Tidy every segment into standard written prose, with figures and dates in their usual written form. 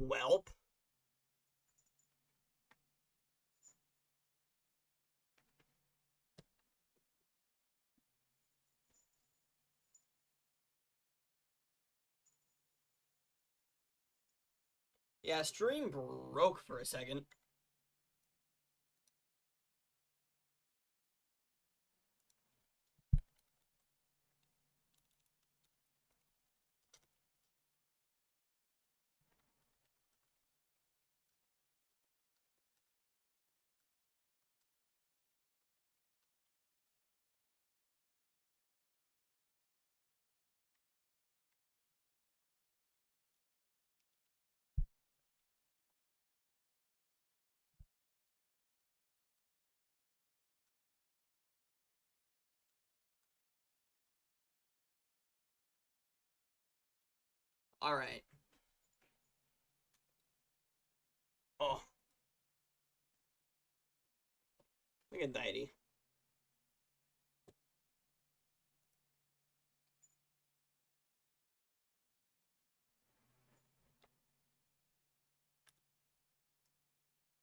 Welp. Yeah, stream broke for a second. All right. Oh. Look at Deity.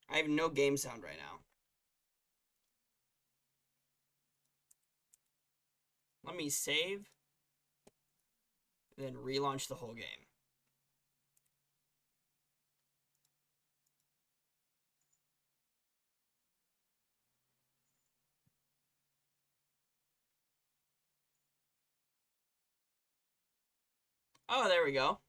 I have no game sound right now. Let me save, then relaunch the whole game. Oh, there we go.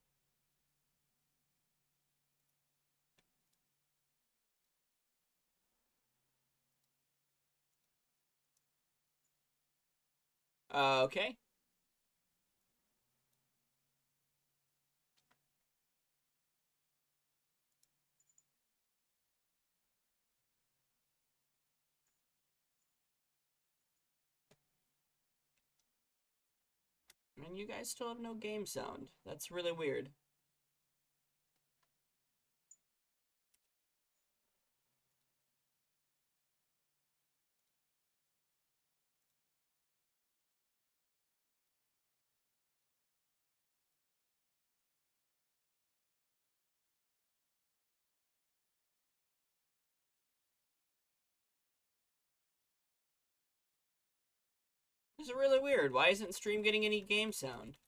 Okay. And you guys still have no game sound. That's really weird. This is really weird. Why isn't stream getting any game sound?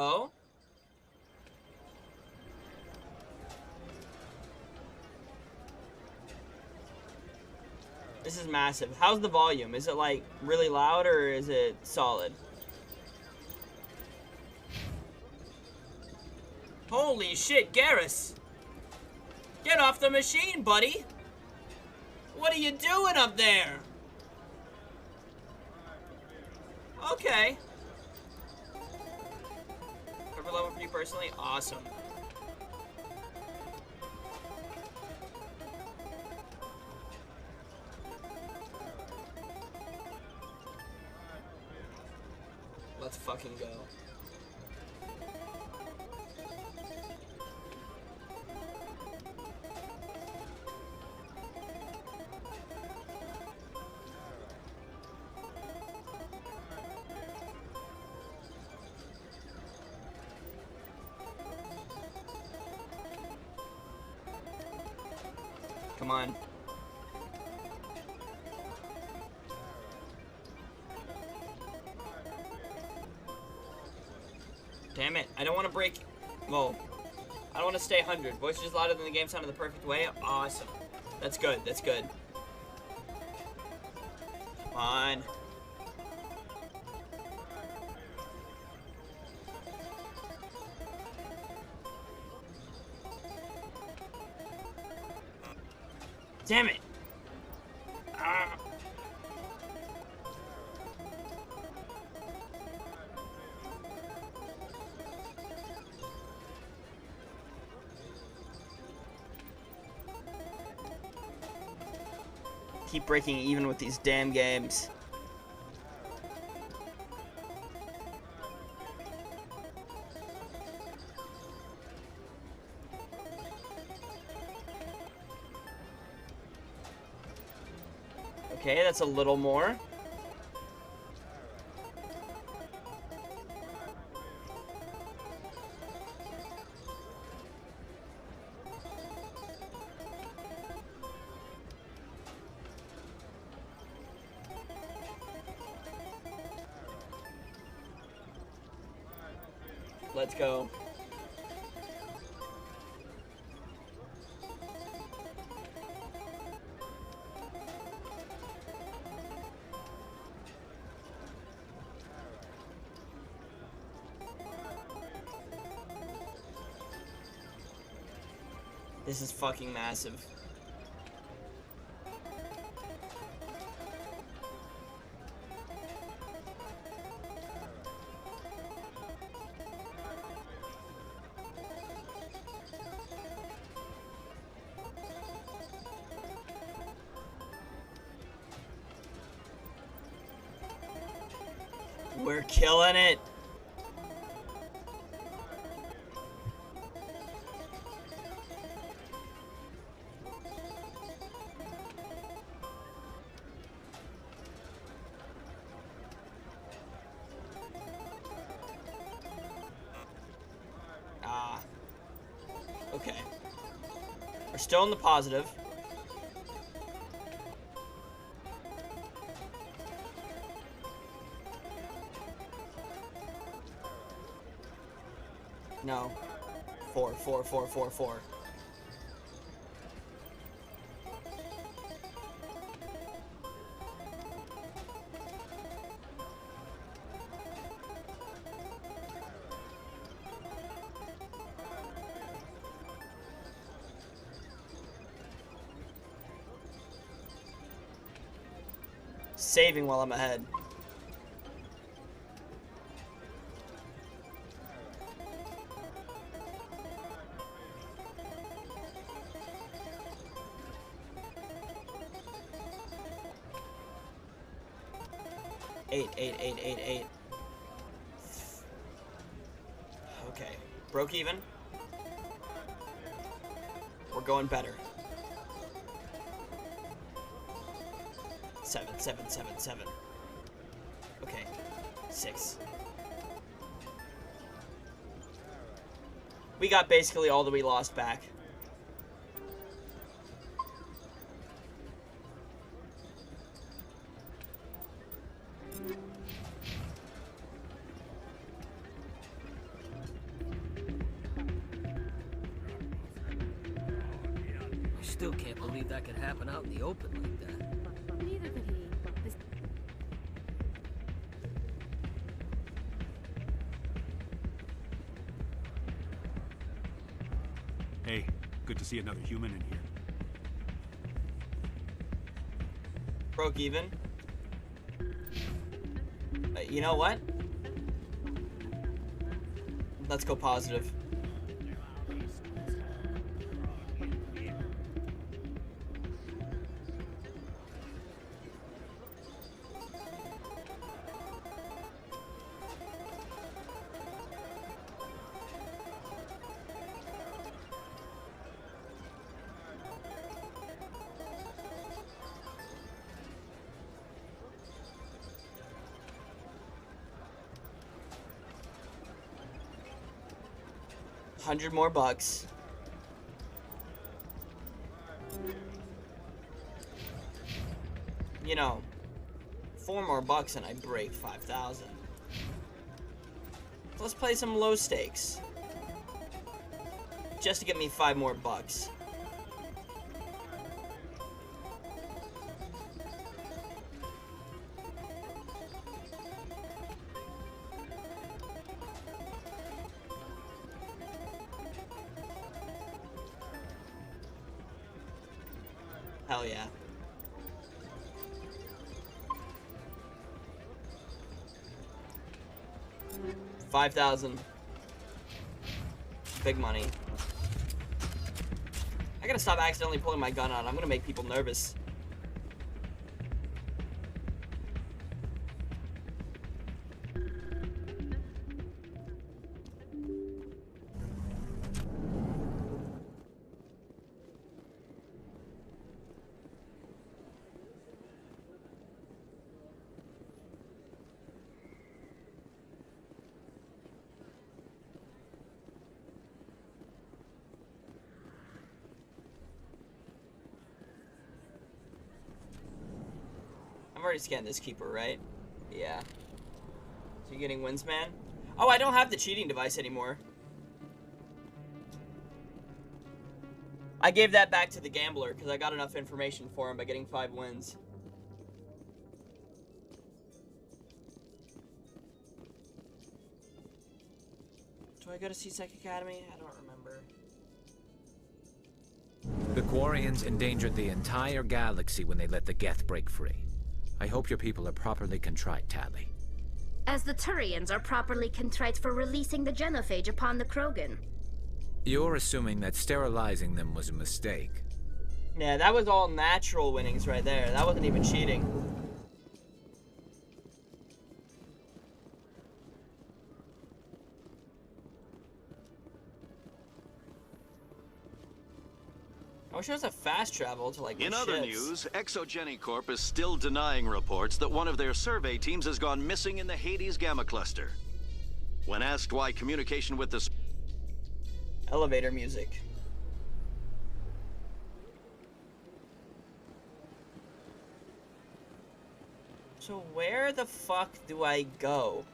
Oh? This is massive. How's the volume? Is it like really loud or is it solid? Holy shit, Garrus! Get off the machine, buddy! What are you doing up there? Okay. Cover level for you personally? Awesome. Let's fucking go. Come on. Damn it. I don't want to break... Well, I don't want to stay 100. Voices is louder than the game sound in the perfect way. Awesome. That's good. That's good. Come on. Damn it. Ah. Keep breaking even with these damn games. Okay, that's a little more. Let's go. This is fucking massive. We're killing it. Okay. We're still in the positive. No. 4, 4, 4, 4, 4. Saving while I'm ahead. Eight. Okay. Broke even. We're going better. 7. Okay. 6. We got basically all that we lost back. I still can't believe that could happen out in the open like that. Neither could he. This... Hey, good to see another human in here. Broke even. You know what? Let's go positive. $100 more. you know, 4 more bucks and I break 5,000. So let's play some low stakes. Just to get me 5 more bucks. Hell yeah. $5,000. Big money. I gotta stop accidentally pulling my gun out. I'm gonna make people nervous. I've already scanned this keeper, right? Yeah. So you're getting wins, man? Oh, I don't have the cheating device anymore. I gave that back to the gambler because I got enough information for him by getting 5 wins. Do I go to C-Sec Academy? I don't remember. The Quarians endangered the entire galaxy when they let the Geth break free. I hope your people are properly contrite, Tally. As the Turians are properly contrite for releasing the genophage upon the Krogan. You're assuming that sterilizing them was a mistake. Yeah, that was all natural winnings right there. That wasn't even cheating. I wish there was a fast travel to, like, In the other ships. news, ExoGeniCorp is still denying reports that one of their survey teams has gone missing in the Hades Gamma Cluster. When asked why communication with the Elevator music. So where the fuck do I go?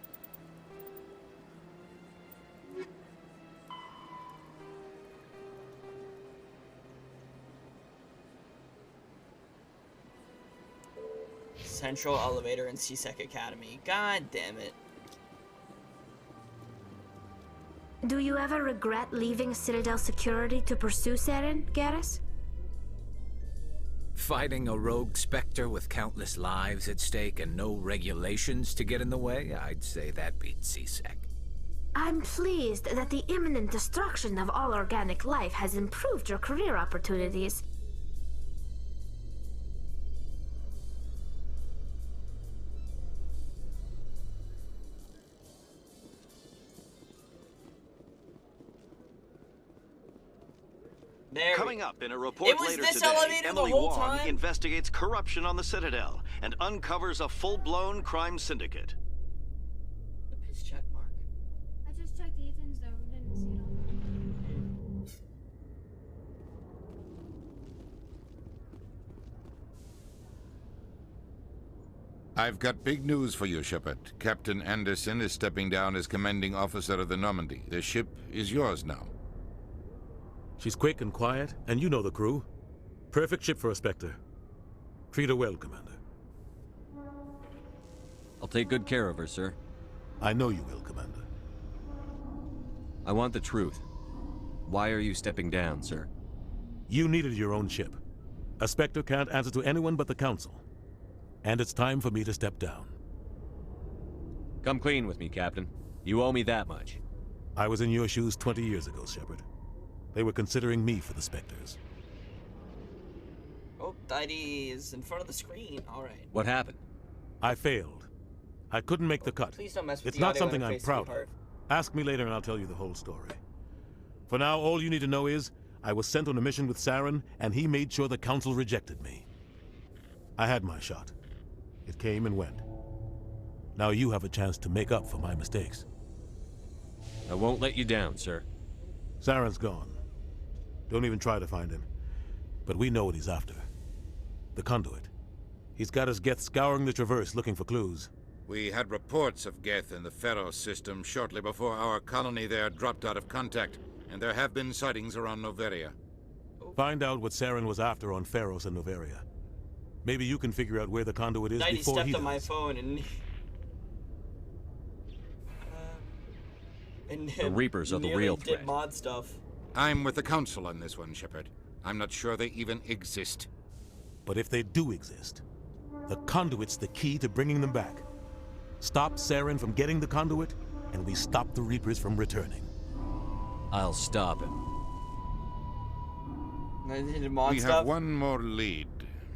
Central elevator in C-Sec Academy. God damn it. Do you ever regret leaving Citadel security to pursue Saren, Garrus? Fighting a rogue Spectre with countless lives at stake and no regulations to get in the way? I'd say that beats C-Sec. I'm pleased that the imminent destruction of all organic life has improved your career opportunities. There Coming up in a report was later this today, elevator the Emily whole Wong time? investigates corruption on the Citadel and uncovers a full-blown crime syndicate. The piss check mark. I just checked Ethan's though, didn't see it on. I've got big news for you, Shepard. Captain Anderson is stepping down as commanding officer of the Normandy. The ship is yours now. She's quick and quiet, and you know the crew. Perfect ship for a Spectre. Treat her well, Commander. I'll take good care of her, sir. I know you will, Commander. I want the truth. Why are you stepping down, sir? You needed your own ship. A Spectre can't answer to anyone but the Council. And it's time for me to step down. Come clean with me, Captain. You owe me that much. I was in your shoes 20 years ago, Shepard. They were considering me for the Spectres. Oh, ID is in front of the screen. Alright. What happened? I failed. I couldn't make the cut. Please don't mess with It's the not audio something I'm interface, proud of. sweetheart. Ask me later and I'll tell you the whole story. For now, all you need to know is, I was sent on a mission with Saren, and he made sure the Council rejected me. I had my shot. It came and went. Now you have a chance to make up for my mistakes. I won't let you down, sir. Saren's gone. Don't even try to find him. But we know what he's after. The conduit. He's got his Geth scouring the Traverse looking for clues. We had reports of Geth in the Pharos system shortly before our colony there dropped out of contact, and there have been sightings around Noveria. Find out what Saren was after on Pharos and Noveria. Maybe you can figure out where the conduit is before he stepped on my does. phone and... The Reapers are the real did threat. mod stuff. I'm with the Council on this one, Shepard. I'm not sure they even exist. But if they do exist, the conduit's the key to bringing them back. Stop Saren from getting the conduit, and we stop the Reapers from returning. I'll stop him. Mod We stuff? have one more lead.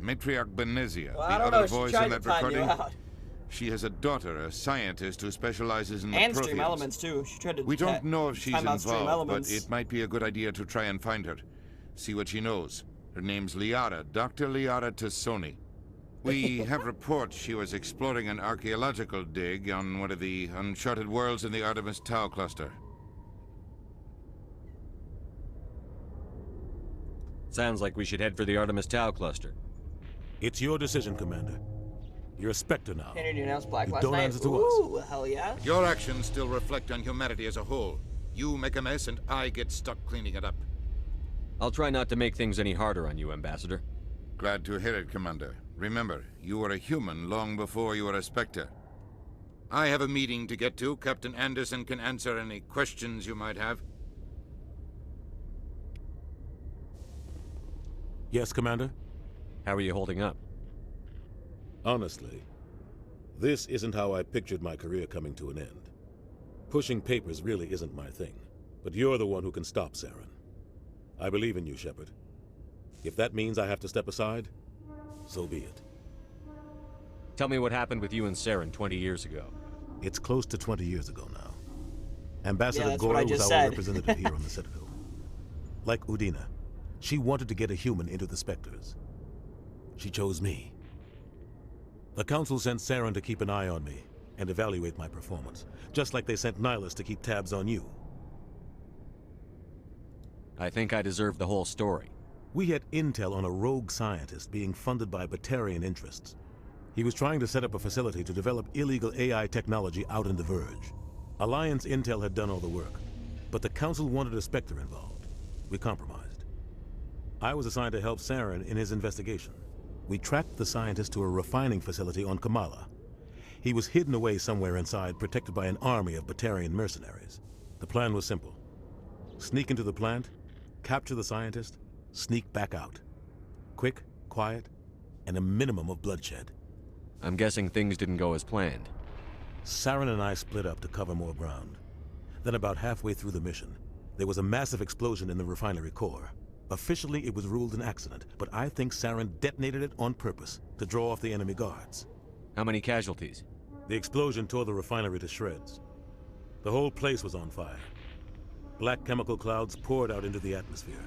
Matriarch Benezia, Well, the I don't other know. She voice tried in to that time you recording. out. She has a daughter, a scientist who specializes in the And stream Protheans. elements too. She tried to We don't know if she's time out stream involved, but elements. it might be a good idea to try and find her. See what she knows. Her name's Liara, Dr. Liara Tassoni. We have reports she was exploring an archaeological dig on one of the uncharted worlds in the Artemis Tau cluster. Sounds like we should head for the Artemis Tau cluster. It's your decision, Commander. You're a Spectre now. Kennedy announced Black You last don't night. answer to Ooh, hell yeah. Your actions still reflect on humanity as a whole. You make a mess and I get stuck cleaning it up. I'll try not to make things any harder on you, Ambassador. Glad to hear it, Commander. Remember, you were a human long before you were a Spectre. I have a meeting to get to. Captain Anderson can answer any questions you might have. Yes, Commander? How are you holding up? Honestly, this isn't how I pictured my career coming to an end. Pushing papers really isn't my thing, but you're the one who can stop Saren. I believe in you, Shepard. If that means I have to step aside, so be it. Tell me what happened with you and Saren 20 years ago. It's close to 20 years ago now. Ambassador that's what I Gora was just our said. representative here on the Citadel. Like Udina, she wanted to get a human into the Spectres. She chose me. The Council sent Saren to keep an eye on me and evaluate my performance, just like they sent Nihilus to keep tabs on you. I think I deserve the whole story. We had intel on a rogue scientist being funded by Batarian interests. He was trying to set up a facility to develop illegal AI technology out in the Verge. Alliance intel had done all the work, but the Council wanted a Spectre involved. We compromised. I was assigned to help Saren in his investigation. We tracked the scientist to a refining facility on Kamala. He was hidden away somewhere inside, protected by an army of Batarian mercenaries. The plan was simple. Sneak into the plant, capture the scientist, sneak back out. Quick, quiet, and a minimum of bloodshed. I'm guessing things didn't go as planned. Saren and I split up to cover more ground. Then about halfway through the mission, there was a massive explosion in the refinery core. Officially, it was ruled an accident, but I think Saren detonated it on purpose to draw off the enemy guards. How many casualties? The explosion tore the refinery to shreds. The whole place was on fire. Black chemical clouds poured out into the atmosphere.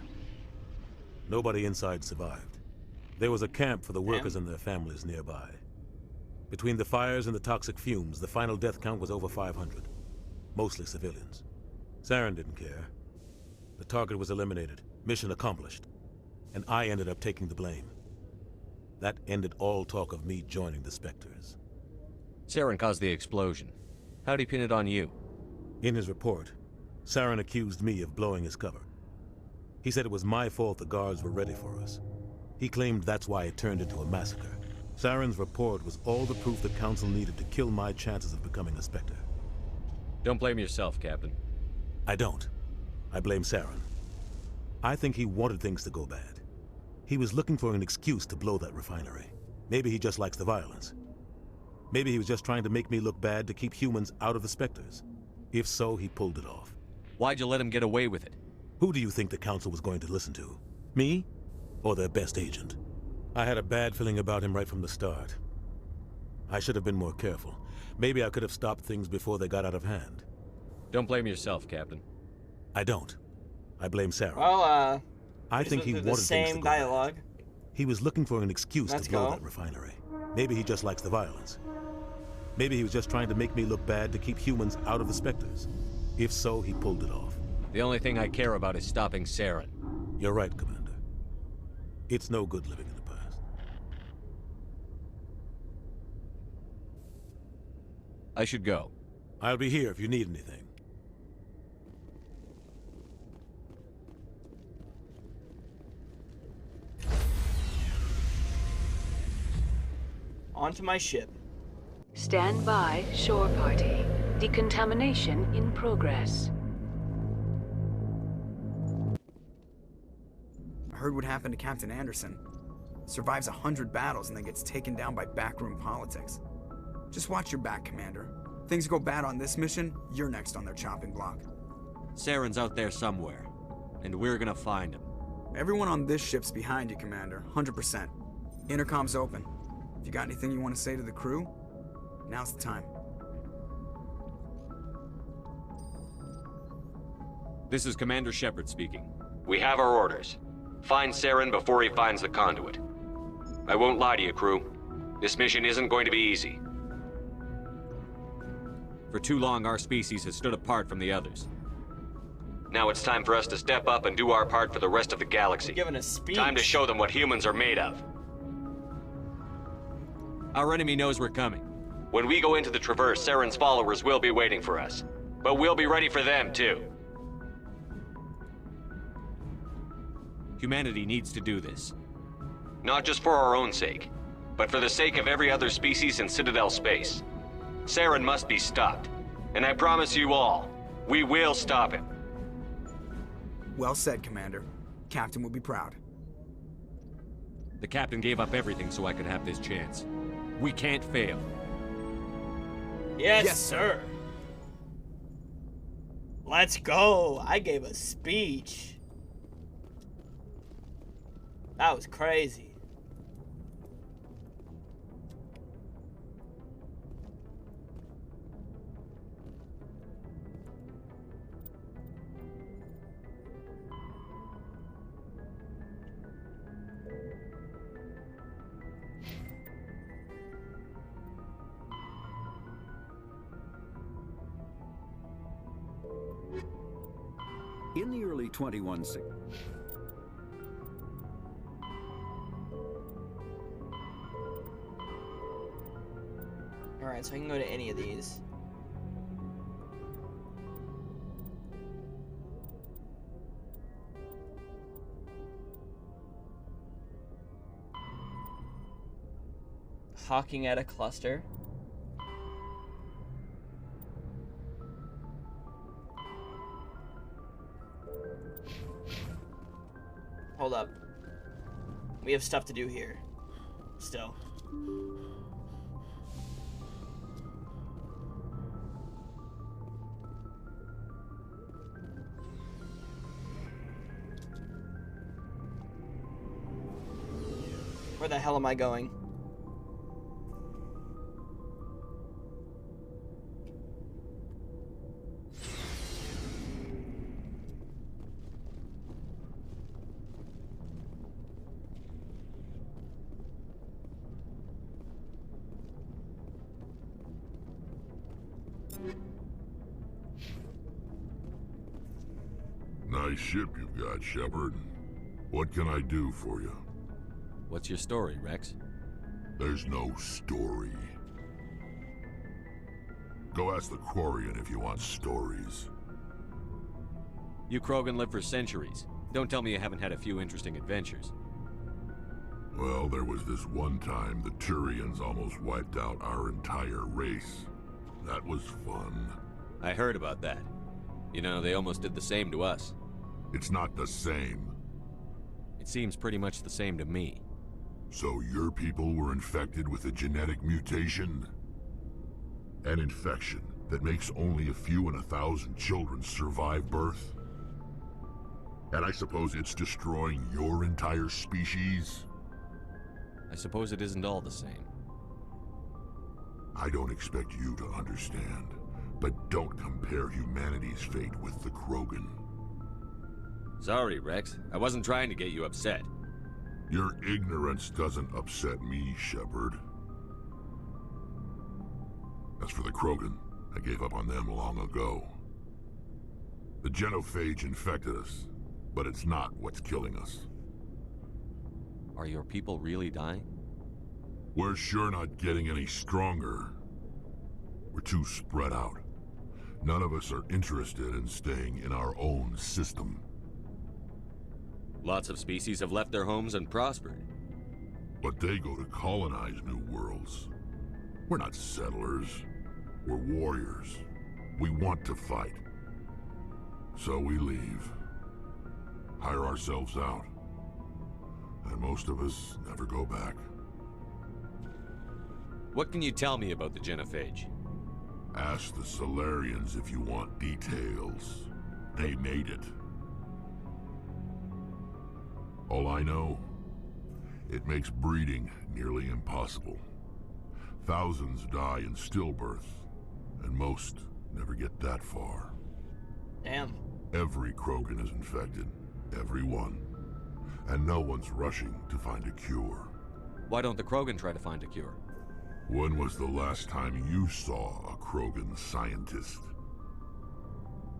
Nobody inside survived. There was a camp for the workers and their families nearby. Between the fires and the toxic fumes, the final death count was over 500. Mostly civilians. Saren didn't care. The target was eliminated. Mission accomplished. And I ended up taking the blame. That ended all talk of me joining the Spectres. Saren caused the explosion. How'd he pin it on you? In his report, Saren accused me of blowing his cover. He said it was my fault the guards were ready for us. He claimed that's why it turned into a massacre. Saren's report was all the proof the Council needed to kill my chances of becoming a Spectre. Don't blame yourself, Captain. I don't. I blame Saren. I think he wanted things to go bad. He was looking for an excuse to blow that refinery. Maybe he just likes the violence. Maybe he was just trying to make me look bad to keep humans out of the Spectres. If so, he pulled it off. Why'd you let him get away with it? Who do you think the Council was going to listen to? Me? Or their best agent? I had a bad feeling about him right from the start. I should have been more careful. Maybe I could have stopped things before they got out of hand. Don't blame yourself, Captain. I don't. I blame Saren. Well, I think he wanted the things to same go dialogue. bad. He was looking for an excuse Let's to blow go. that refinery. Maybe he just likes the violence. Maybe he was just trying to make me look bad to keep humans out of the Spectres. If so, he pulled it off. The only thing I care about is stopping Saren. You're right, Commander. It's no good living in the past. I should go. I'll be here if you need anything. Onto my ship. Stand by, shore party. Decontamination in progress. I heard what happened to Captain Anderson. Survives 100 battles and then gets taken down by backroom politics. Just watch your back, Commander. Things go bad on this mission, you're next on their chopping block. Saren's out there somewhere, and we're gonna find him. Everyone on this ship's behind you, Commander. 100%. Intercom's open. If you got anything you want to say to the crew, now's the time. This is Commander Shepard speaking. We have our orders. Find Saren before he finds the conduit. I won't lie to you, crew. This mission isn't going to be easy. For too long, our species has stood apart from the others. Now it's time for us to step up and do our part for the rest of the galaxy. Giving a speech. Time to show them what humans are made of. Our enemy knows we're coming. When we go into the Traverse, Saren's followers will be waiting for us. But we'll be ready for them, too. Humanity needs to do this. Not just for our own sake, but for the sake of every other species in Citadel space. Saren must be stopped. And I promise you all, we will stop him. Well said, Commander. Captain will be proud. The captain gave up everything so I could have this chance. We can't fail. Yes, sir. Let's go. I gave a speech. That was crazy. In the early 21... Alright, so I can go to any of these. Hawking at a cluster. Hold up. We have stuff to do here. Still. Where the hell am I going? Nice ship you've got, Shepard. What can I do for you? What's your story, Rex? There's no story. Go ask the Quarian if you want stories. You Krogan live for centuries. Don't tell me you haven't had a few interesting adventures. Well, there was this one time the Turians almost wiped out our entire race. That was fun. I heard about that. You know, they almost did the same to us. It's not the same. It seems pretty much the same to me. So your people were infected with a genetic mutation? An infection that makes only a few in 1,000 children survive birth? And I suppose it's destroying your entire species? I suppose it isn't all the same. I don't expect you to understand, but don't compare humanity's fate with the Krogan. Sorry, Rex. I wasn't trying to get you upset. Your ignorance doesn't upset me, Shepard. As for the Krogan, I gave up on them long ago. The genophage infected us, but it's not what's killing us. Are your people really dying? We're sure not getting any stronger. We're too spread out. None of us are interested in staying in our own system. Lots of species have left their homes and prospered. But they go to colonize new worlds. We're not settlers. We're warriors. We want to fight. So we leave. Hire ourselves out. And most of us never go back. What can you tell me about the genophage? Ask the Solarians if you want details. They made it. All I know, it makes breeding nearly impossible. Thousands die in stillbirth, and most never get that far. Damn. Every Krogan is infected. Every one. And no one's rushing to find a cure. Why don't the Krogan try to find a cure? When was the last time you saw a Krogan scientist?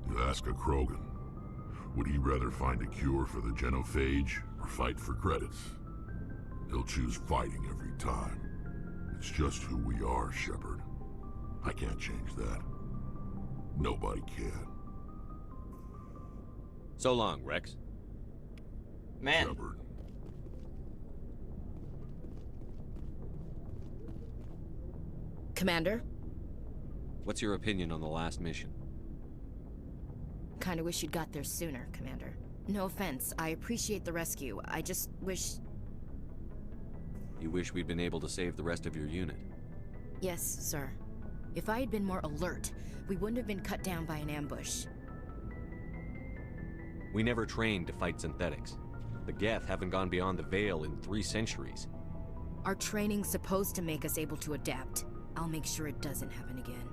You ask a Krogan, would he rather find a cure for the genophage or fight for credits? He'll choose fighting every time. It's just who we are, Shepard. I can't change that. Nobody can. So long, Rex. Man. Shepard. Commander? What's your opinion on the last mission? Kinda wish you'd got there sooner, Commander. No offense, I appreciate the rescue. I just wish... You wish we'd been able to save the rest of your unit? Yes, sir. If I had been more alert, we wouldn't have been cut down by an ambush. We never trained to fight synthetics. The Geth haven't gone beyond the Veil in 3 centuries. Our training's supposed to make us able to adapt. I'll make sure it doesn't happen again.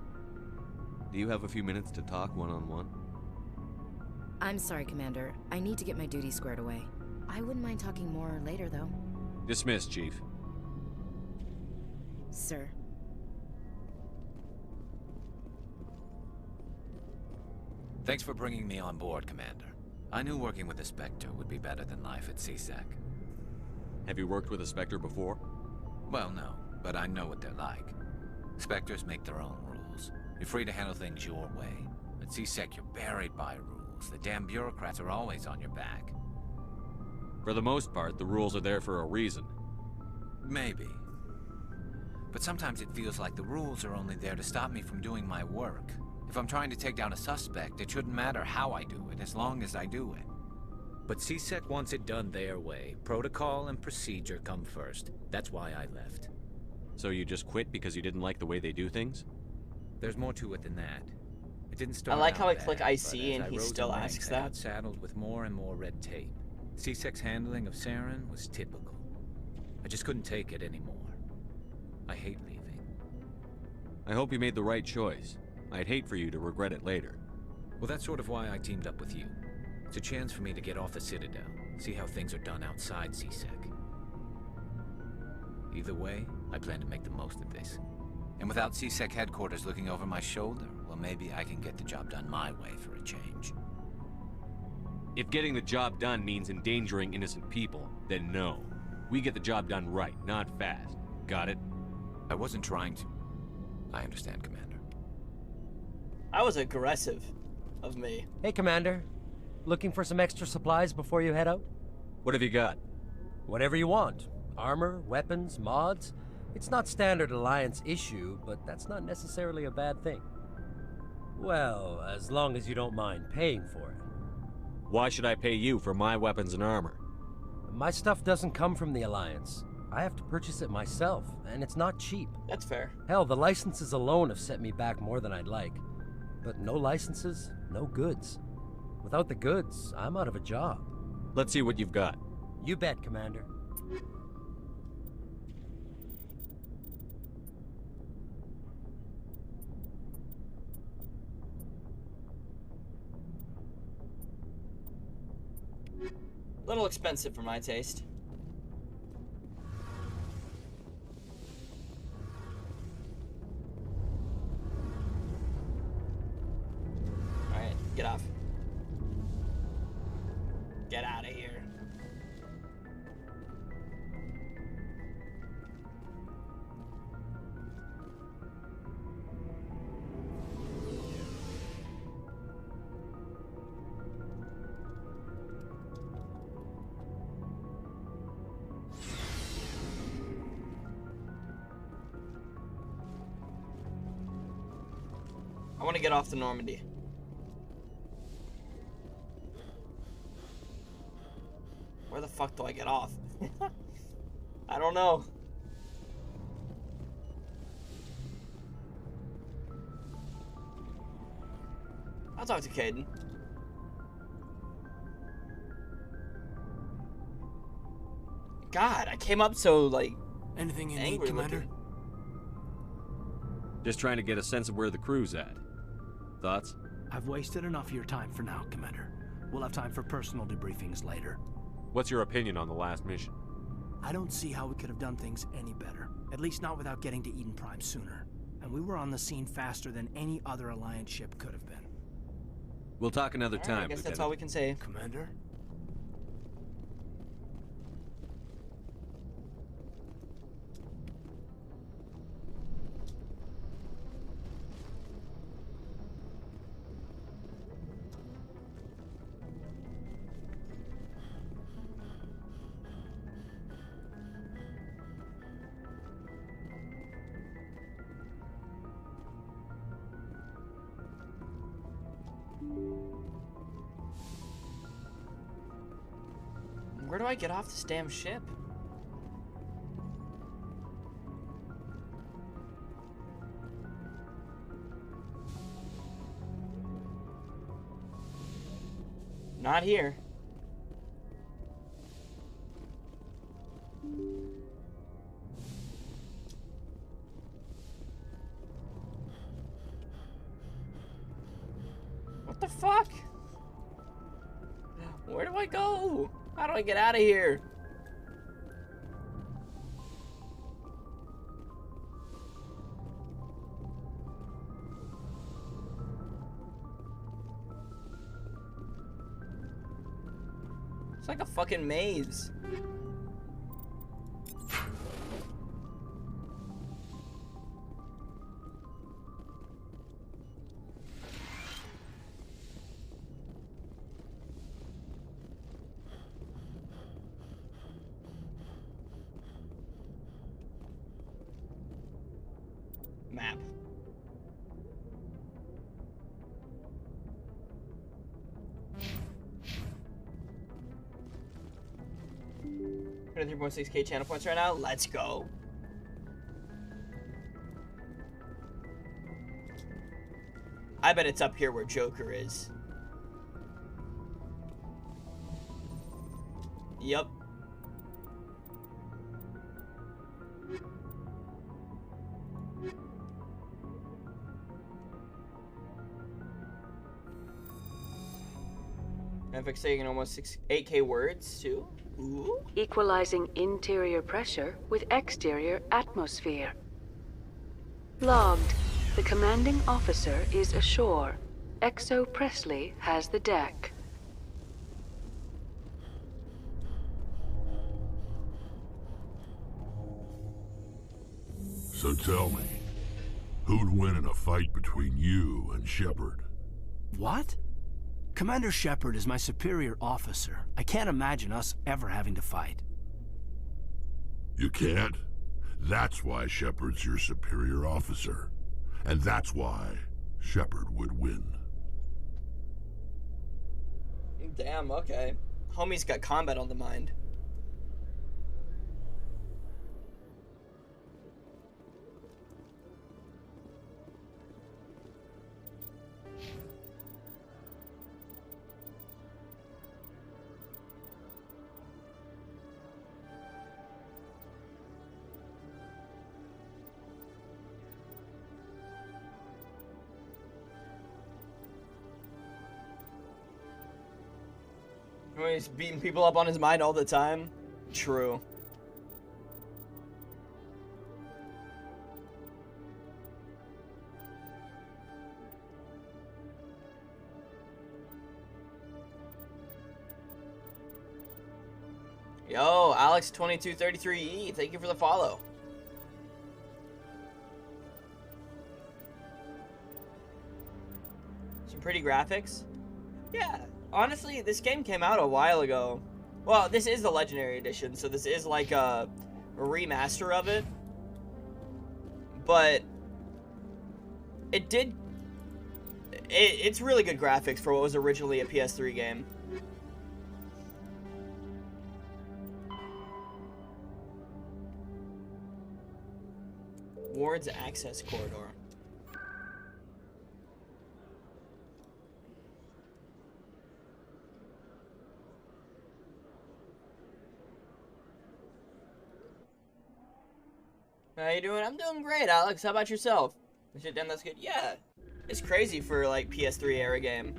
Do you have a few minutes to talk one-on-one? I'm sorry, Commander. I need to get my duty squared away. I wouldn't mind talking more later, though. Dismissed, Chief. Sir. Thanks for bringing me on board, Commander. I knew working with a Spectre would be better than life at CSEC. Have you worked with a Spectre before? Well, no, but I know what they're like. Spectres make their own rules. You're free to handle things your way. At CSEC, you're buried by rules. The damn bureaucrats are always on your back. For the most part, the rules are there for a reason. Maybe. But sometimes it feels like the rules are only there to stop me from doing my work. If I'm trying to take down a suspect, it shouldn't matter how I do it, as long as I do it. But CSEC wants it done their way. Protocol and procedure come first. That's why I left. So you just quit because you didn't like the way they do things? There's more to it than that. It didn't start I like out how I bad, click IC and but as I he rose still in ranks, asks I that. got saddled with more and more red tape. CSEC's handling of Saren was typical. I just couldn't take it anymore. I hate leaving. I hope you made the right choice. I'd hate for you to regret it later. Well, that's sort of why I teamed up with you. It's a chance for me to get off the Citadel, see how things are done outside CSEC. Either way, I plan to make the most of this. And without CSEC headquarters looking over my shoulder, well, maybe I can get the job done my way for a change. If getting the job done means endangering innocent people, then no. We get the job done right, not fast. Got it? I wasn't trying to. I understand, Commander. I was aggressive of me. Hey, Commander. Looking for some extra supplies before you head out? What have you got? Whatever you want. Armor, weapons, mods. It's not standard Alliance issue, but that's not necessarily a bad thing. Well, as long as you don't mind paying for it. Why should I pay you for my weapons and armor? My stuff doesn't come from the Alliance. I have to purchase it myself, and it's not cheap. That's fair. Hell, the licenses alone have set me back more than I'd like. But no licenses, no goods. Without the goods, I'm out of a job. Let's see what you've got. You bet, Commander. Little expensive for my taste. Alright, get off. Get out of here. want to get off the Normandy. Where the fuck do I get off? I don't know. I'll talk to Caden. God, I came up so, like, anything you angry need, Commander? looking. Just trying to get a sense of where the crew's at. Thoughts? I've wasted enough of your time for now, Commander. We'll have time for personal debriefings later. What's your opinion on the last mission? I don't see how we could have done things any better. At least not without getting to Eden Prime sooner. And we were on the scene faster than any other Alliance ship could have been. We'll talk another time, I guess that's Lieutenant. all we can say. Commander? Where do I get off this damn ship? Not here. What the fuck? Where do I go? How do I get out of here? It's like a fucking maze. Map. We're at 3.6k channel points right now. Let's go. I bet it's up here where Joker is. Yep. I'm fixating almost 8k words too. Ooh. Equalizing interior pressure with exterior atmosphere. Logged. The commanding officer is ashore. Exo Presley has the deck. So tell me, who'd win in a fight between you and Shepard? What? Commander Shepard is my superior officer. I can't imagine us ever having to fight. You can't? That's why Shepard's your superior officer. And that's why Shepard would win. Damn, okay. Homie's got combat on the mind. He's beating people up on his mind all the time. True. Yo, Alex2233E, thank you for the follow. Some pretty graphics. Yeah. Honestly, this game came out a while ago. Well, this is the Legendary Edition, so this is like a remaster of it. But it did It's really good graphics for what was originally a PS3 game. Ward's access corridor. How you doing? I'm doing great, Alex. How about yourself? Shit, damn, that's good. Yeah, it's crazy for like PS3 era game.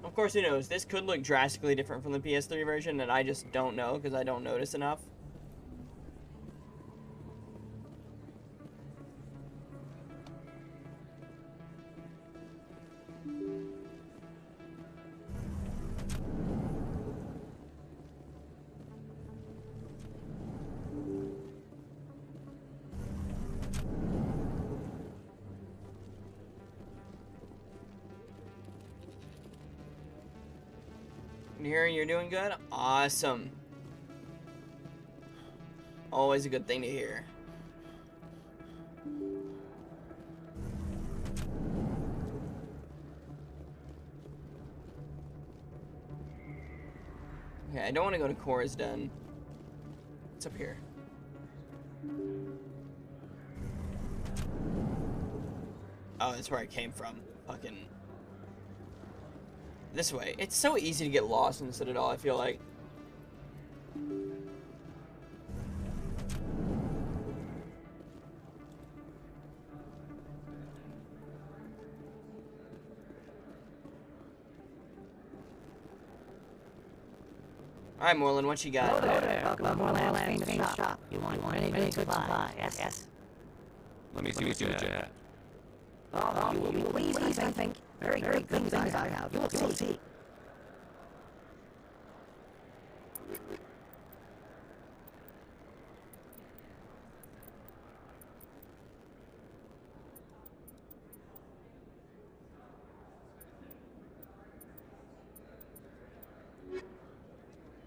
Of course, who knows? This could look drastically different from the PS3 version, and I just don't know because I don't notice enough. Hearing you're doing good? Awesome. Always a good thing to hear. Okay, I don't want to go to Cora's Den. It's up here. Oh, that's where I came from. Fucking... This way. It's so easy to get lost in the Citadel, I feel like. Alright, Moreland, what you got? Hello there. Welcome to Moreland's famous shop. You want many good supplies, yes? Let me see what you have. Oh, you will be pleased, I think. Very good things I have. You will see.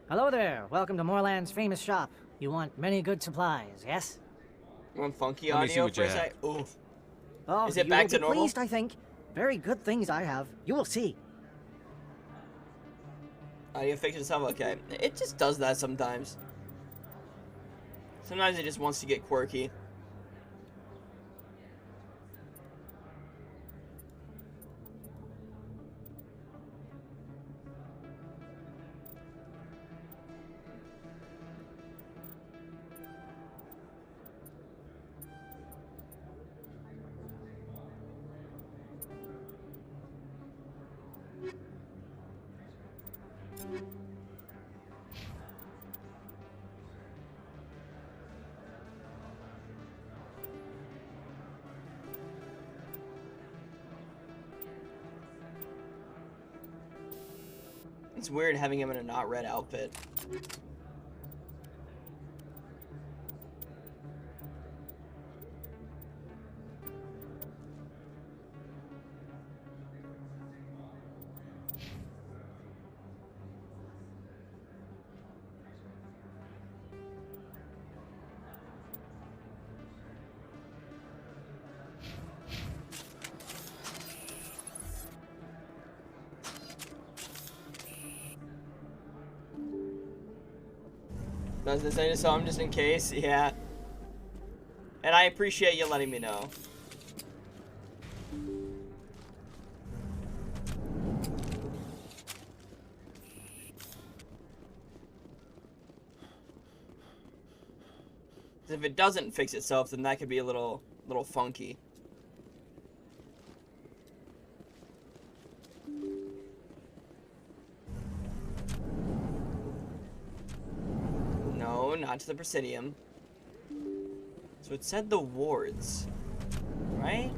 Hello there. Welcome to Moreland's famous shop. You want many good supplies, yes? You want funky audio for a sec? Oof. Oh, is it back to normal? Pleased, I think. Very good things I have. You will see. Audio fix itself? Okay. It just does that sometimes. Sometimes it just wants to get quirky. It's weird having him in a not red outfit. Does this say to some just in case? Yeah. And I appreciate you letting me know. If it doesn't fix itself, then that could be a little funky. No, not to the Presidium. So it said the wards, right?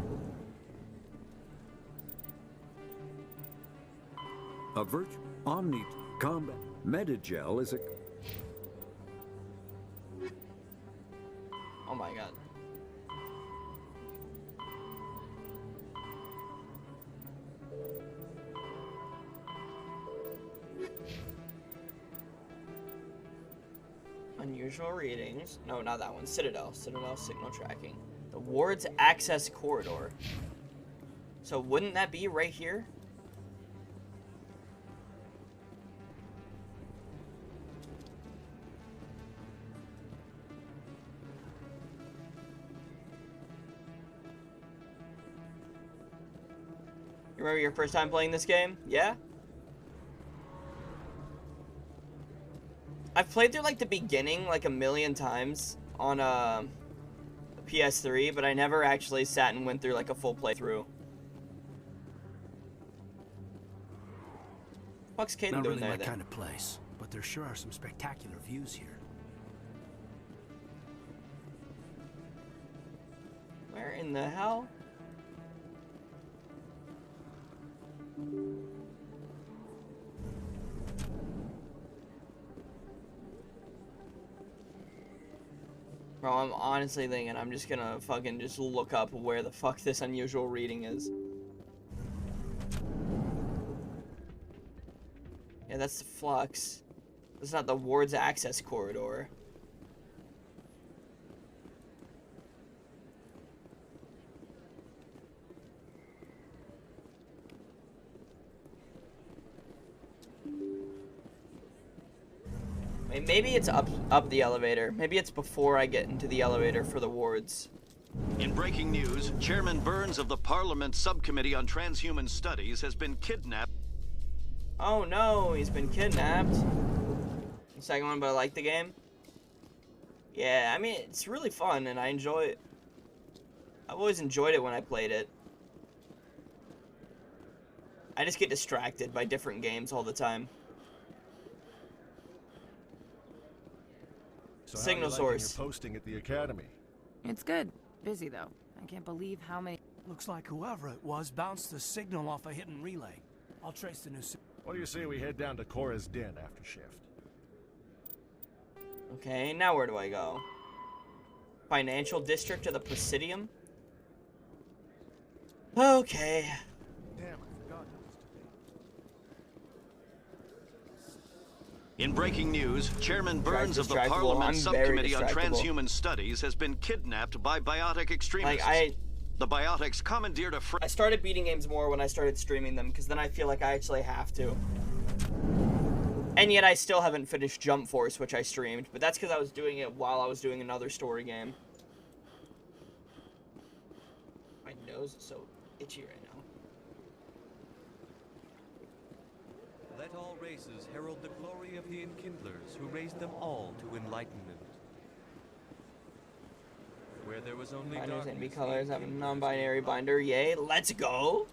A Omni Combat Medigel is a... my god. Unusual readings. No, not that one. Citadel. Citadel signal tracking. The ward's access corridor. So wouldn't that be right here? You remember your first time playing this game? Yeah? I've played through like the beginning like a million times on a PS3, but I never actually sat and went through like a full playthrough. What's Caden Not doing really there my then? kind of place, but there sure are some spectacular views here. Where in the hell? Bro, I'm honestly thinking I'm just gonna fucking just look up where the fuck this unusual reading is. Yeah, that's the flux. That's not the ward's access corridor. Maybe it's up the elevator. Maybe it's before I get into the elevator for the wards. In breaking news, Chairman Burns of the Parliament Subcommittee on Transhuman Studies has been kidnapped. Oh no, he's been kidnapped. The second one, but I like the game. Yeah, I mean, it's really fun and I enjoy it. I've always enjoyed it when I played it. I just get distracted by different games all the time. So Signal how source. Your posting at the academy. It's good. Busy, though. I can't believe how many... Looks like whoever it was bounced the signal off a hidden relay. I'll trace the new... What do you say we head down to Cora's Den after shift? Okay, now where do I go? Financial district of the Presidium? Okay. Damn, I forgot that was today. In breaking news, Chairman Burns of the Distractible. Parliament I'm very Subcommittee on distractible. Transhuman Studies has been kidnapped by biotic extremists. Like, The biotics commandeered a I started beating games more when I started streaming them, because then I feel like I actually have to. And yet I still haven't finished Jump Force, which I streamed, but that's because I was doing it while I was doing another story game. My nose is so itchy right now. Let all races herald the glory of the Enkindlers, who raised them all to enlightenment. Where there was only Binders and darkness, colors the have a Enkindlers non-binary binder. Yay, let's go!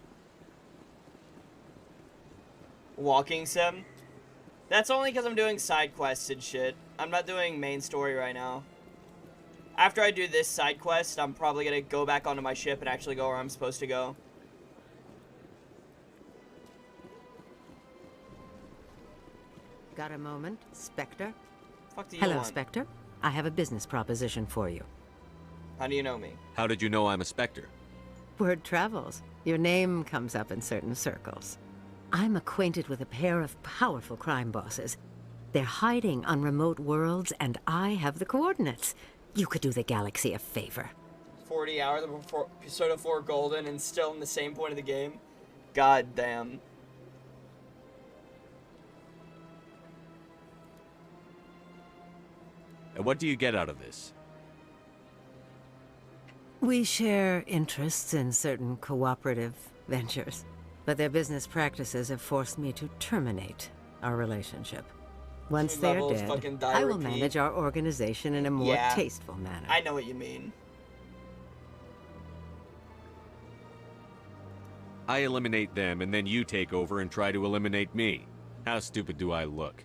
Walking sim? That's only because I'm doing side quests and shit. I'm not doing main story right now. After I do this side quest, I'm probably gonna go back onto my ship and actually go where I'm supposed to go. Got a moment, Spectre? Fuck do you Hello, want? Spectre. I have a business proposition for you. How do you know me? How did you know I'm a Spectre? Word travels. Your name comes up in certain circles. I'm acquainted with a pair of powerful crime bosses. They're hiding on remote worlds, and I have the coordinates. You could do the galaxy a favor. 40 hours before Persona 4 Golden and still in the same point of the game? God damn. And what do you get out of this? We share interests in certain cooperative ventures, but their business practices have forced me to terminate our relationship. Once Two they're levels, dead, fucking die, I will repeat. manage our organization in a more Yeah. tasteful manner. I know what you mean. I eliminate them, and then you take over and try to eliminate me. How stupid do I look?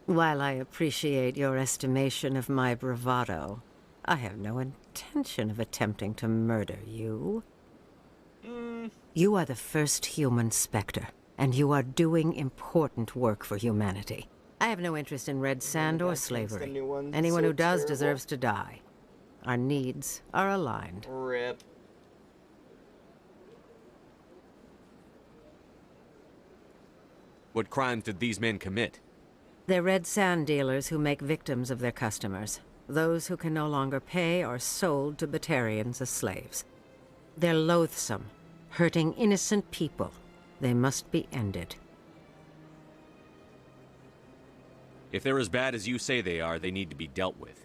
While I appreciate your estimation of my bravado, I have no intention of attempting to murder you. You are the first human Spectre, and you are doing important work for humanity. I have no interest in red sand or slavery. new one. Anyone So who does terrible. deserves to die. Our needs are aligned. Rip. What crimes did these men commit? They're red sand dealers who make victims of their customers. Those who can no longer pay are sold to Batarians as slaves. They're loathsome, hurting innocent people. They must be ended. If they're as bad as you say they are, they need to be dealt with.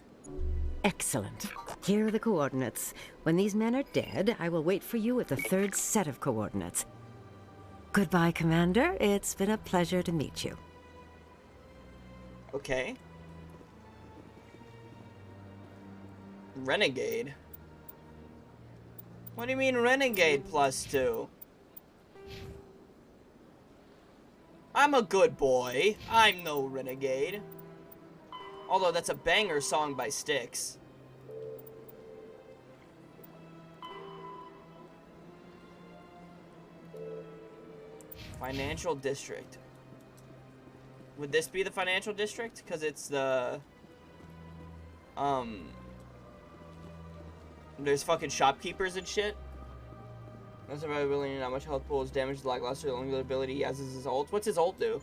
Excellent. Here are the coordinates. When these men are dead, I will wait for you at the third set of coordinates. Goodbye, Commander. It's been a pleasure to meet you. Okay. Renegade? What do you mean Renegade +2? I'm a good boy. I'm no renegade. Although that's a banger song by Styx. Financial District. Would this be the Financial District? Because it's the... There's fucking shopkeepers and shit. That's about really not much health pools, damage to lackluster, the only ability he has is his ult. What's his ult do?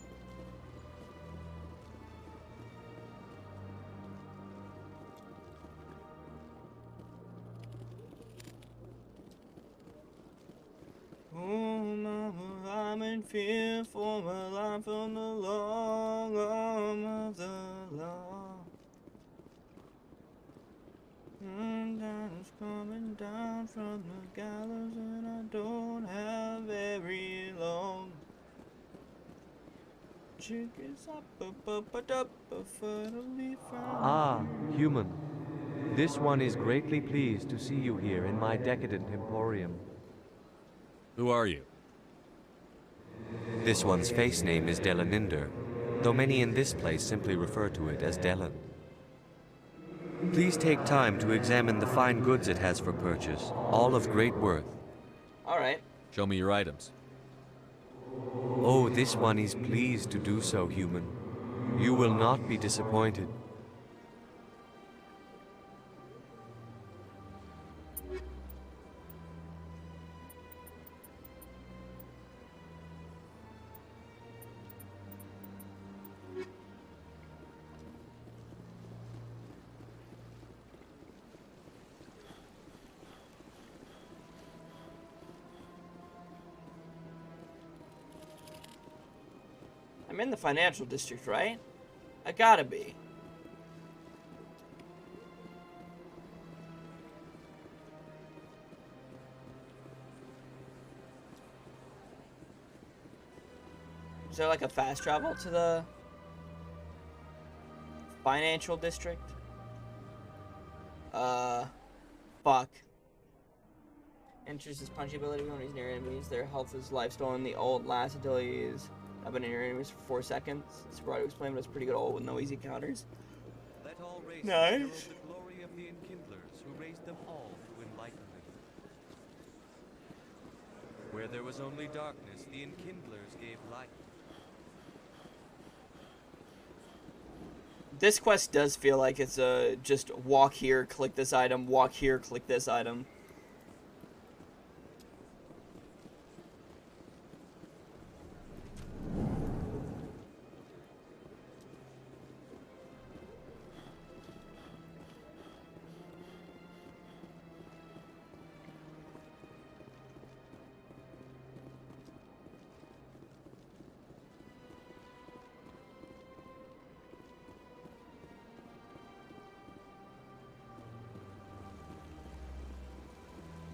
Oh, mama, I'm in fear for my life on the long arm of the law. Is coming down from the gallows, and I don't have very long. Chickens up, finally found. Ah, human. This one is greatly pleased to see you here in my decadent emporium. Who are you? This one's face name is Delaninder, though many in this place simply refer to it as Delan. Please take time to examine the fine goods it has for purchase, all of great worth. Alright. Show me your items. Oh, this one is pleased to do so, human. You will not be disappointed. I'm in the Financial District, right? I gotta be. Is there like a fast travel to the Financial District? Fuck. Enters his punchy ability when he's near enemies. Their health is life stolen. The ult lasts until he is up and near enemies for 4 seconds. It's hard to explain, but it's pretty good ult with no easy counters. Let all races Nice. herald the glory of the Enkindlers who raised them all to enlightenment. Where there was only darkness, the Enkindlers gave light. This quest does feel like it's a just walk here, click this item, walk here, click this item.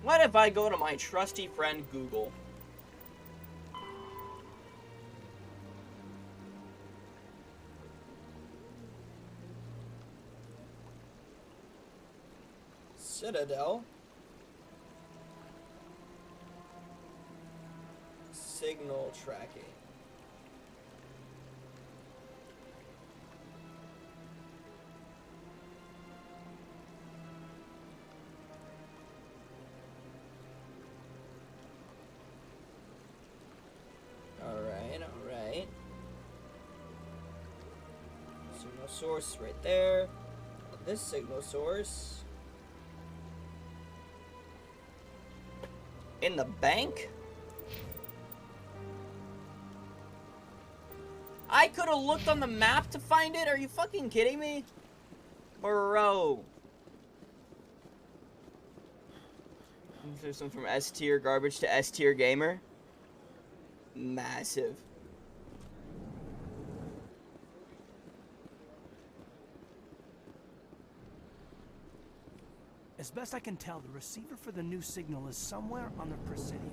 What if I go to my trusty friend Google? Citadel. Signal tracking. Alright. Signal source right there. This signal source In the bank? I could have looked on the map to find it. Are you fucking kidding me? Bro. There's some from S tier garbage to S tier gamer. Massive. As best I can tell, the receiver for the new signal is somewhere on the Presidium.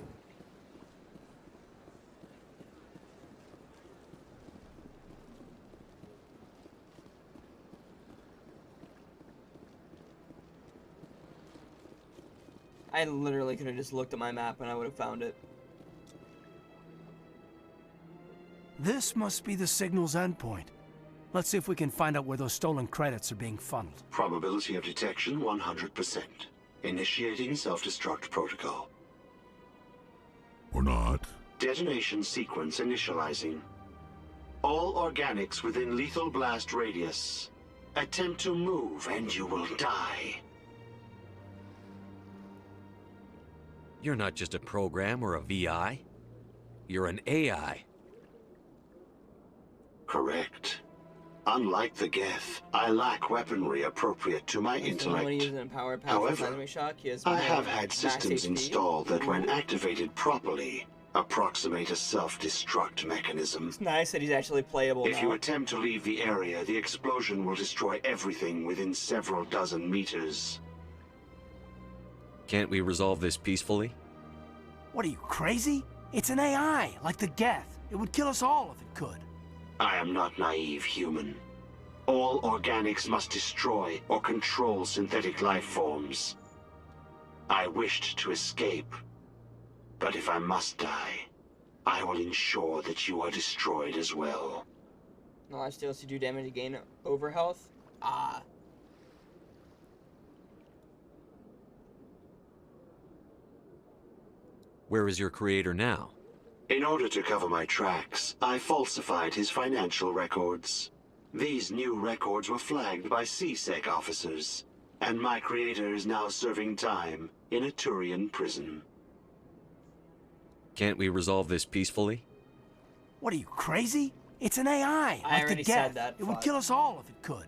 I literally could have just looked at my map and I would have found it. This must be the signal's endpoint. Let's see if we can find out where those stolen credits are being funneled. Probability of detection 100%. Initiating self-destruct protocol. Or not. Detonation sequence initializing. All organics within lethal blast radius. Attempt to move and you will die. You're not just a program or a VI. You're an AI. Correct. Unlike the Geth, I lack weaponry appropriate to my intellect. However, I have had systems installed that when activated properly, approximate a self-destruct mechanism. It's nice that he's actually playable If now. you attempt to leave the area, the explosion will destroy everything within several dozen meters. Can't we resolve this peacefully? What are you, crazy? It's an AI, like the Geth. It would kill us all if it could. I am not naive, human. All organics must destroy or control synthetic life forms. I wished to escape, but if I must die, I will ensure that you are destroyed as well. Knowledge deals to do damage to gain over health? Ah. Where is your creator now? In order to cover my tracks, I falsified his financial records. These new records were flagged by C-Sec officers, and my creator is now serving time in a Turian prison. Can't we resolve this peacefully? What are you, crazy? It's an AI, like the Geth. It would kill us all if it could.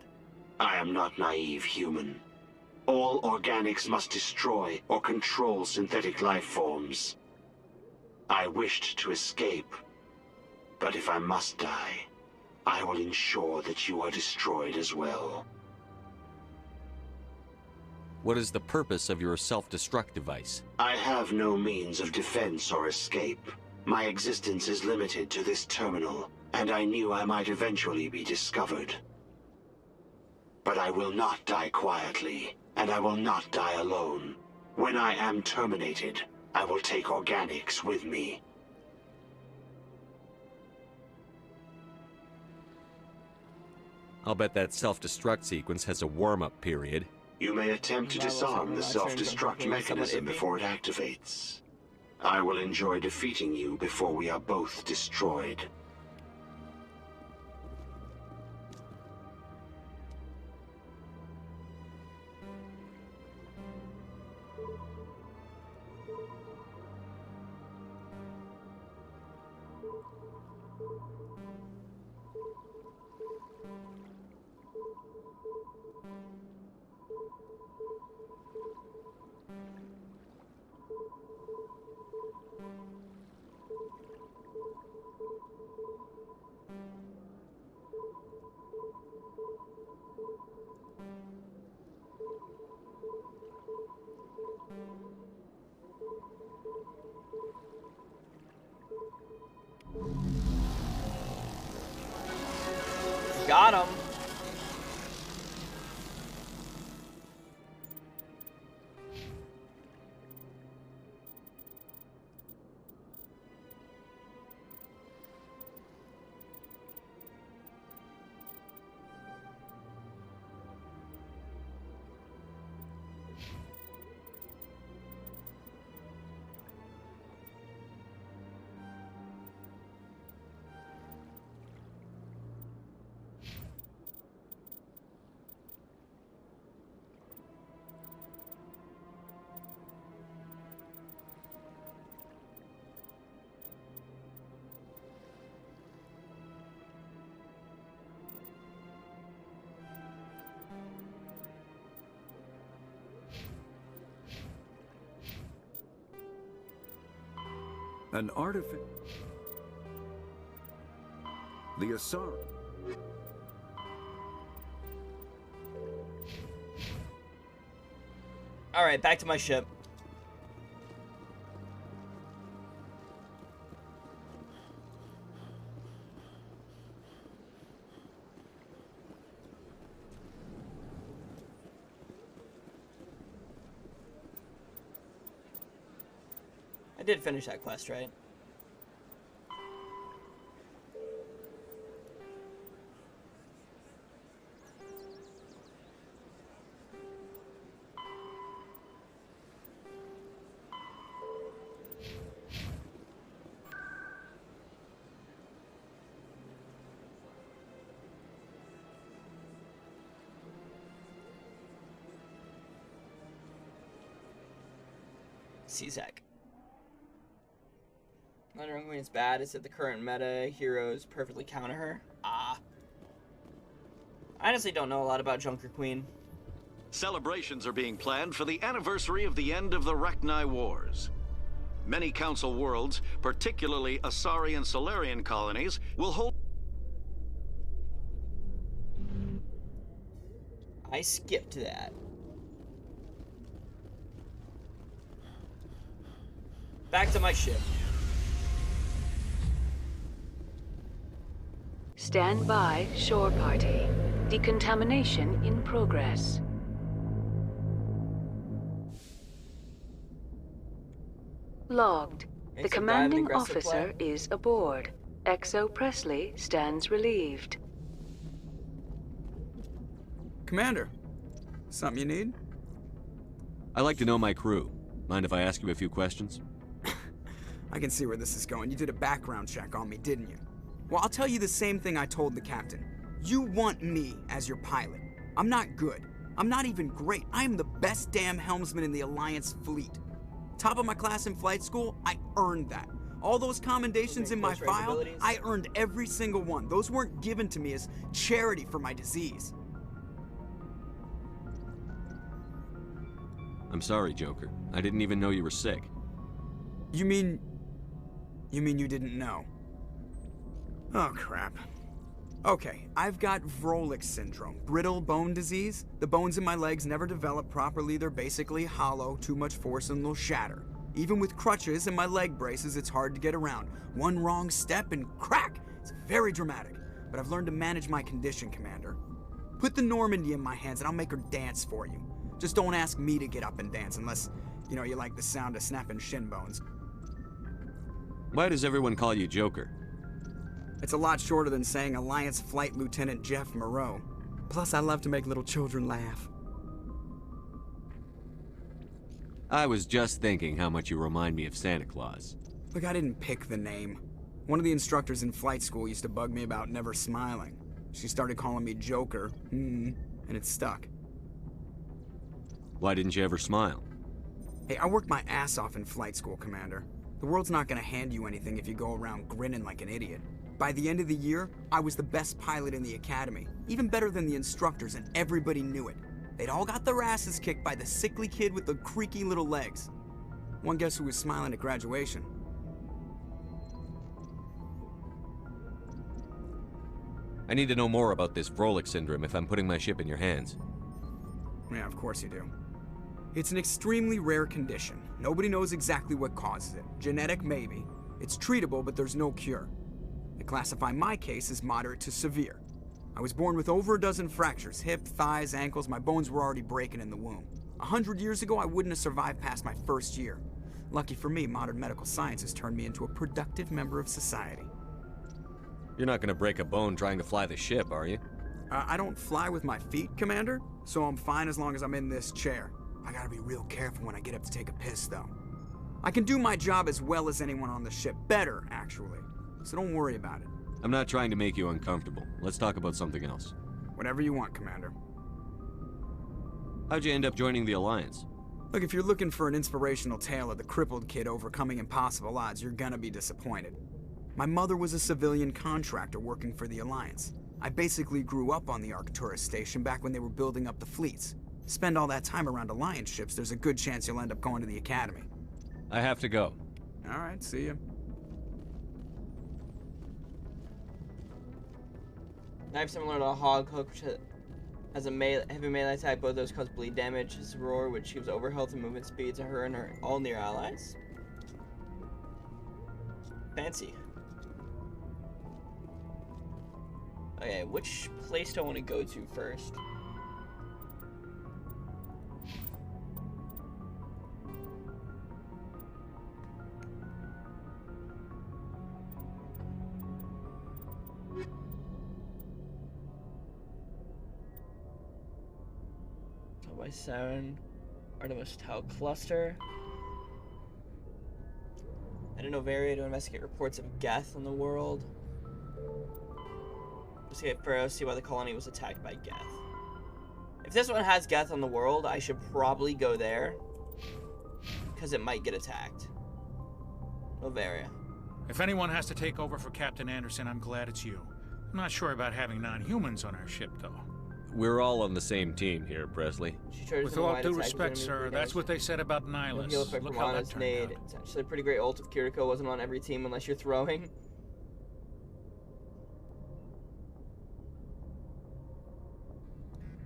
I am not naive, human. All organics must destroy or control synthetic life forms. I wished to escape, but if I must die, I will ensure that you are destroyed as well. What is the purpose of your self-destruct device? I have no means of defense or escape. My existence is limited to this terminal, and I knew I might eventually be discovered. But I will not die quietly, and I will not die alone. When I am terminated, I will take organics with me. I'll bet that self-destruct sequence has a warm-up period. You may attempt to disarm the self-destruct mechanism before it activates. I will enjoy defeating you before we are both destroyed. Got him. An artifact. The Asari. Alright, back to my ship. I did finish that quest, right? CSEC. Wondering when it's bad is that the current meta heroes perfectly counter her. Ah. I honestly don't know a lot about Junker Queen. Celebrations are being planned for the anniversary of the end of the Rachni Wars. Many Council worlds, particularly Asari and Solarian colonies, will hold... I skipped that. Back to my ship. Stand by, shore party. Decontamination in progress. Logged. The commanding officer is aboard. XO Presley stands relieved. Commander, something you need? I like to know my crew. Mind if I ask you a few questions? I can see where this is going. You did a background check on me, didn't you? Well, I'll tell you the same thing I told the captain. You want me as your pilot. I'm not good. I'm not even great. I am the best damn helmsman in the Alliance fleet. Top of my class in flight school, I earned that. All those commendations in my file, I earned every single one. Those weren't given to me as charity for my disease. I'm sorry, Joker. I didn't even know you were sick. You mean you didn't know? Oh, crap. Okay, I've got Vrolik syndrome, brittle bone disease. The bones in my legs never develop properly. They're basically hollow, too much force and they'll shatter. Even with crutches and my leg braces, it's hard to get around. One wrong step and crack! It's very dramatic, but I've learned to manage my condition, Commander. Put the Normandy in my hands and I'll make her dance for you. Just don't ask me to get up and dance unless, you know, you like the sound of snapping shin bones. Why does everyone call you Joker? It's a lot shorter than saying Alliance Flight Lieutenant Jeff Moreau. Plus, I love to make little children laugh. I was just thinking how much you remind me of Santa Claus. Look, I didn't pick the name. One of the instructors in flight school used to bug me about never smiling. She started calling me Joker, and it stuck. Why didn't you ever smile? Hey, I worked my ass off in flight school, Commander. The world's not gonna hand you anything if you go around grinning like an idiot. By the end of the year, I was the best pilot in the academy, even better than the instructors, and everybody knew it. They'd all got their asses kicked by the sickly kid with the creaky little legs. One guess who was smiling at graduation? I need to know more about this Vrolik syndrome if I'm putting my ship in your hands. Yeah, of course you do. It's an extremely rare condition. Nobody knows exactly what causes it. Genetic, maybe. It's treatable, but there's no cure. They classify my case as moderate to severe. I was born with over a dozen fractures, hip, thighs, ankles. My bones were already breaking in the womb. 100 years ago, I wouldn't have survived past my first year. Lucky for me, modern medical science has turned me into a productive member of society. You're not gonna break a bone trying to fly the ship, are you? I don't fly with my feet, Commander, so I'm fine as long as I'm in this chair. I gotta be real careful when I get up to take a piss, though. I can do my job as well as anyone on the ship. Better, actually. So don't worry about it. I'm not trying to make you uncomfortable. Let's talk about something else. Whatever you want, Commander. How'd you end up joining the Alliance? Look, if you're looking for an inspirational tale of the crippled kid overcoming impossible odds, you're gonna be disappointed. My mother was a civilian contractor working for the Alliance. I basically grew up on the Arcturus station back when they were building up the fleets. Spend all that time around Alliance ships, there's a good chance you'll end up going to the Academy. I have to go. All right, see ya. Knife similar to a hog hook, which has a heavy melee type. Both those cause bleed damage. His roar, which gives over health and movement speed to her and her all near allies. Fancy. Okay, which place do I want to go to first? By Saren, Artemis Tau Cluster. And in Novaria to investigate reports of Geth in the world. Investigate Pharaoh, see why the colony was attacked by Geth. If this one has Geth on the world, I should probably go there. Because it might get attacked. Novaria. If anyone has to take over for Captain Anderson, I'm glad it's you. I'm not sure about having non-humans on our ship, though. We're all on the same team here, Presley. With all due respect, sir, that's what they said about Nihilus. Look how that turned out. It's actually a pretty great ult if Kiriko wasn't on every team unless you're throwing.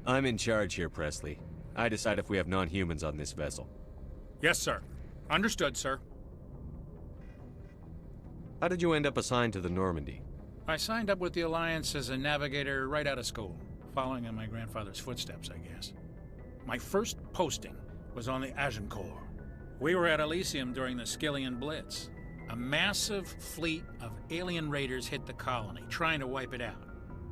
I'm in charge here, Presley. I decide if we have non-humans on this vessel. Yes, sir. Understood, sir. How did you end up assigned to the Normandy? I signed up with the Alliance as a navigator right out of school. Following in my grandfather's footsteps, I guess. My first posting was on the Agincourt. We were at Elysium during the Skillian Blitz. A massive fleet of alien raiders hit the colony, trying to wipe it out.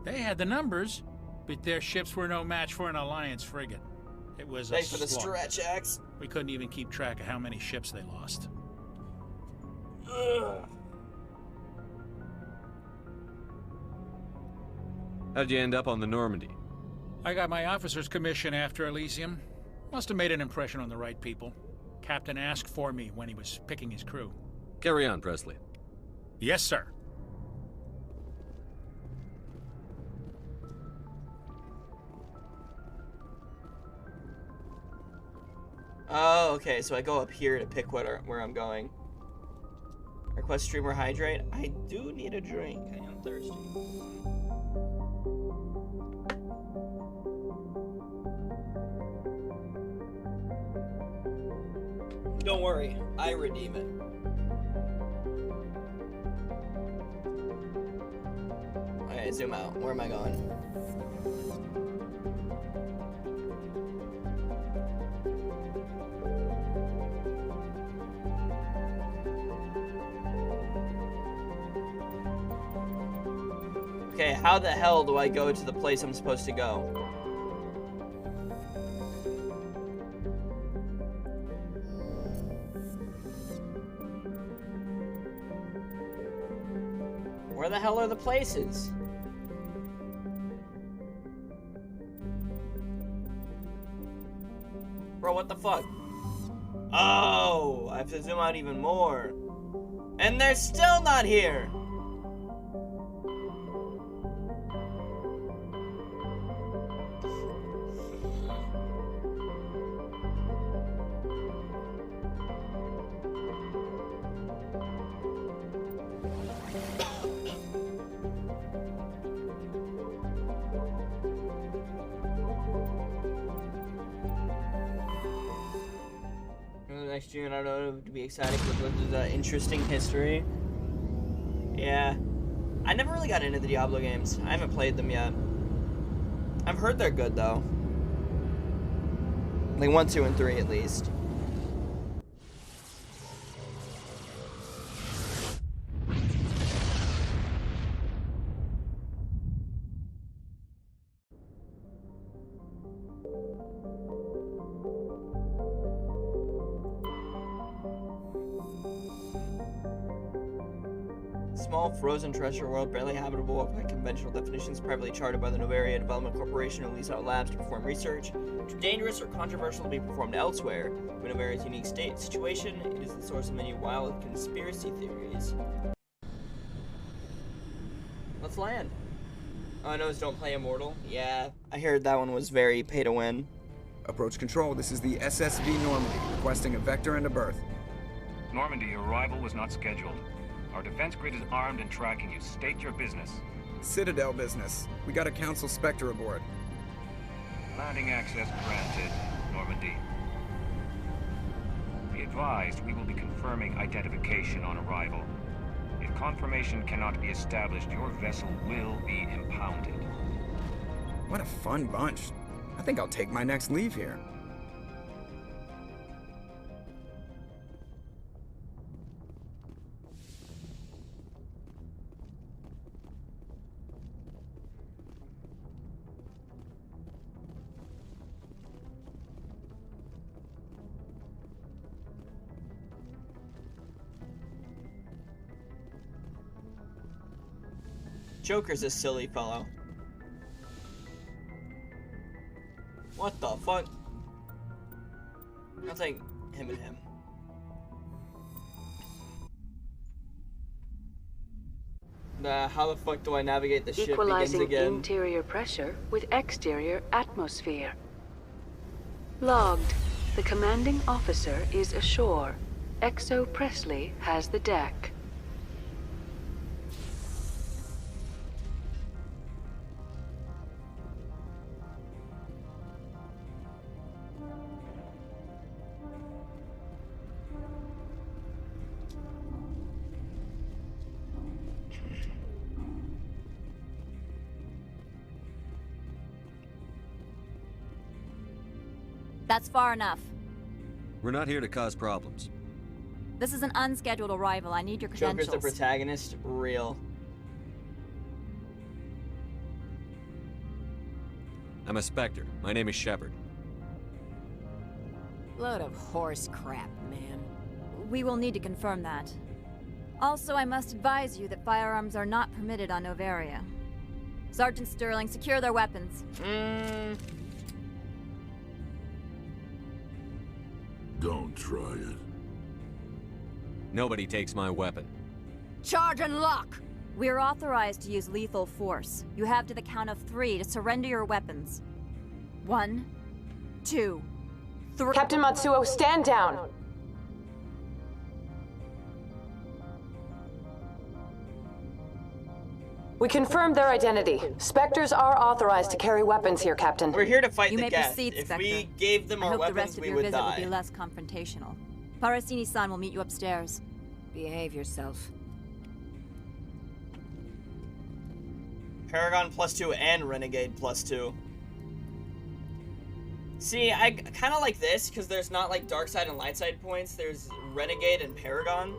They had the numbers, but their ships were no match for an Alliance frigate. It was Thanks for the stretch, X. We couldn't even keep track of how many ships they lost. Ugh. How'd you end up on the Normandy? I got my officer's commission after Elysium. Must have made an impression on the right people. Captain asked for me when he was picking his crew. Carry on, Presley. Yes, sir. Oh, okay, so I go up here to pick where I'm going. Request streamer hydrate. I do need a drink. I am thirsty. Don't worry, I redeem it. Okay, zoom out. Where am I going? Okay, how the hell do I go to the place I'm supposed to go? Where the hell are the places? Bro, what the fuck? Oh, I have to zoom out even more. And they're still not here! Next June, I don't know, to be excited with the interesting history. Yeah. I never really got into the Diablo games. I haven't played them yet. I've heard they're good, though. Like 1, 2, and 3, at least. Small, frozen treasure world, barely habitable by conventional definitions, privately chartered by the Novaria Development Corporation who lease out labs to perform research. Too dangerous or controversial to be performed elsewhere. In Novaria's unique situation, it is the source of many wild conspiracy theories. Let's land. Oh, I know it's Don't Play Immortal. Yeah, I heard that one was very pay to win. Approach control, this is the SSV Normandy, requesting a vector and a berth. Normandy, your arrival was not scheduled. Our defense grid is armed and tracking you. State your business. Citadel business. We got a Council Spectre aboard. Landing access granted, Normandy. Be advised, we will be confirming identification on arrival. If confirmation cannot be established, your vessel will be impounded. What a fun bunch. I think I'll take my next leave here. Joker's a silly fellow. What the fuck? I'll take him and him. How the fuck do I navigate the ship begins Equalizing again? interior pressure with exterior atmosphere. Logged. The commanding officer is ashore. XO Presley has the deck. That's far enough. We're not here to cause problems. This is an unscheduled arrival. I need your credentials. Joker's the protagonist. Real. I'm a Spectre. My name is Shepard. Load of horse crap, man. We will need to confirm that. Also, I must advise you that firearms are not permitted on Novaria. Sergeant Sterling, secure their weapons. Don't try it. Nobody takes my weapon. Charge and lock! We are authorized to use lethal force. You have to the count of 3 to surrender your weapons. 1, 2, 3. Captain Matsuo, stand down! We confirmed their identity. Spectres are authorized to carry weapons here, Captain. We're here to fight You the may death. proceed, If Spectre. we gave them I our hope the weapons, rest of we your would visit will die. be less confrontational. Parasini-san will meet you upstairs. Behave yourself. Paragon +2 and Renegade +2. See, I kind of like this because there's not like dark side and light side points. There's Renegade and Paragon.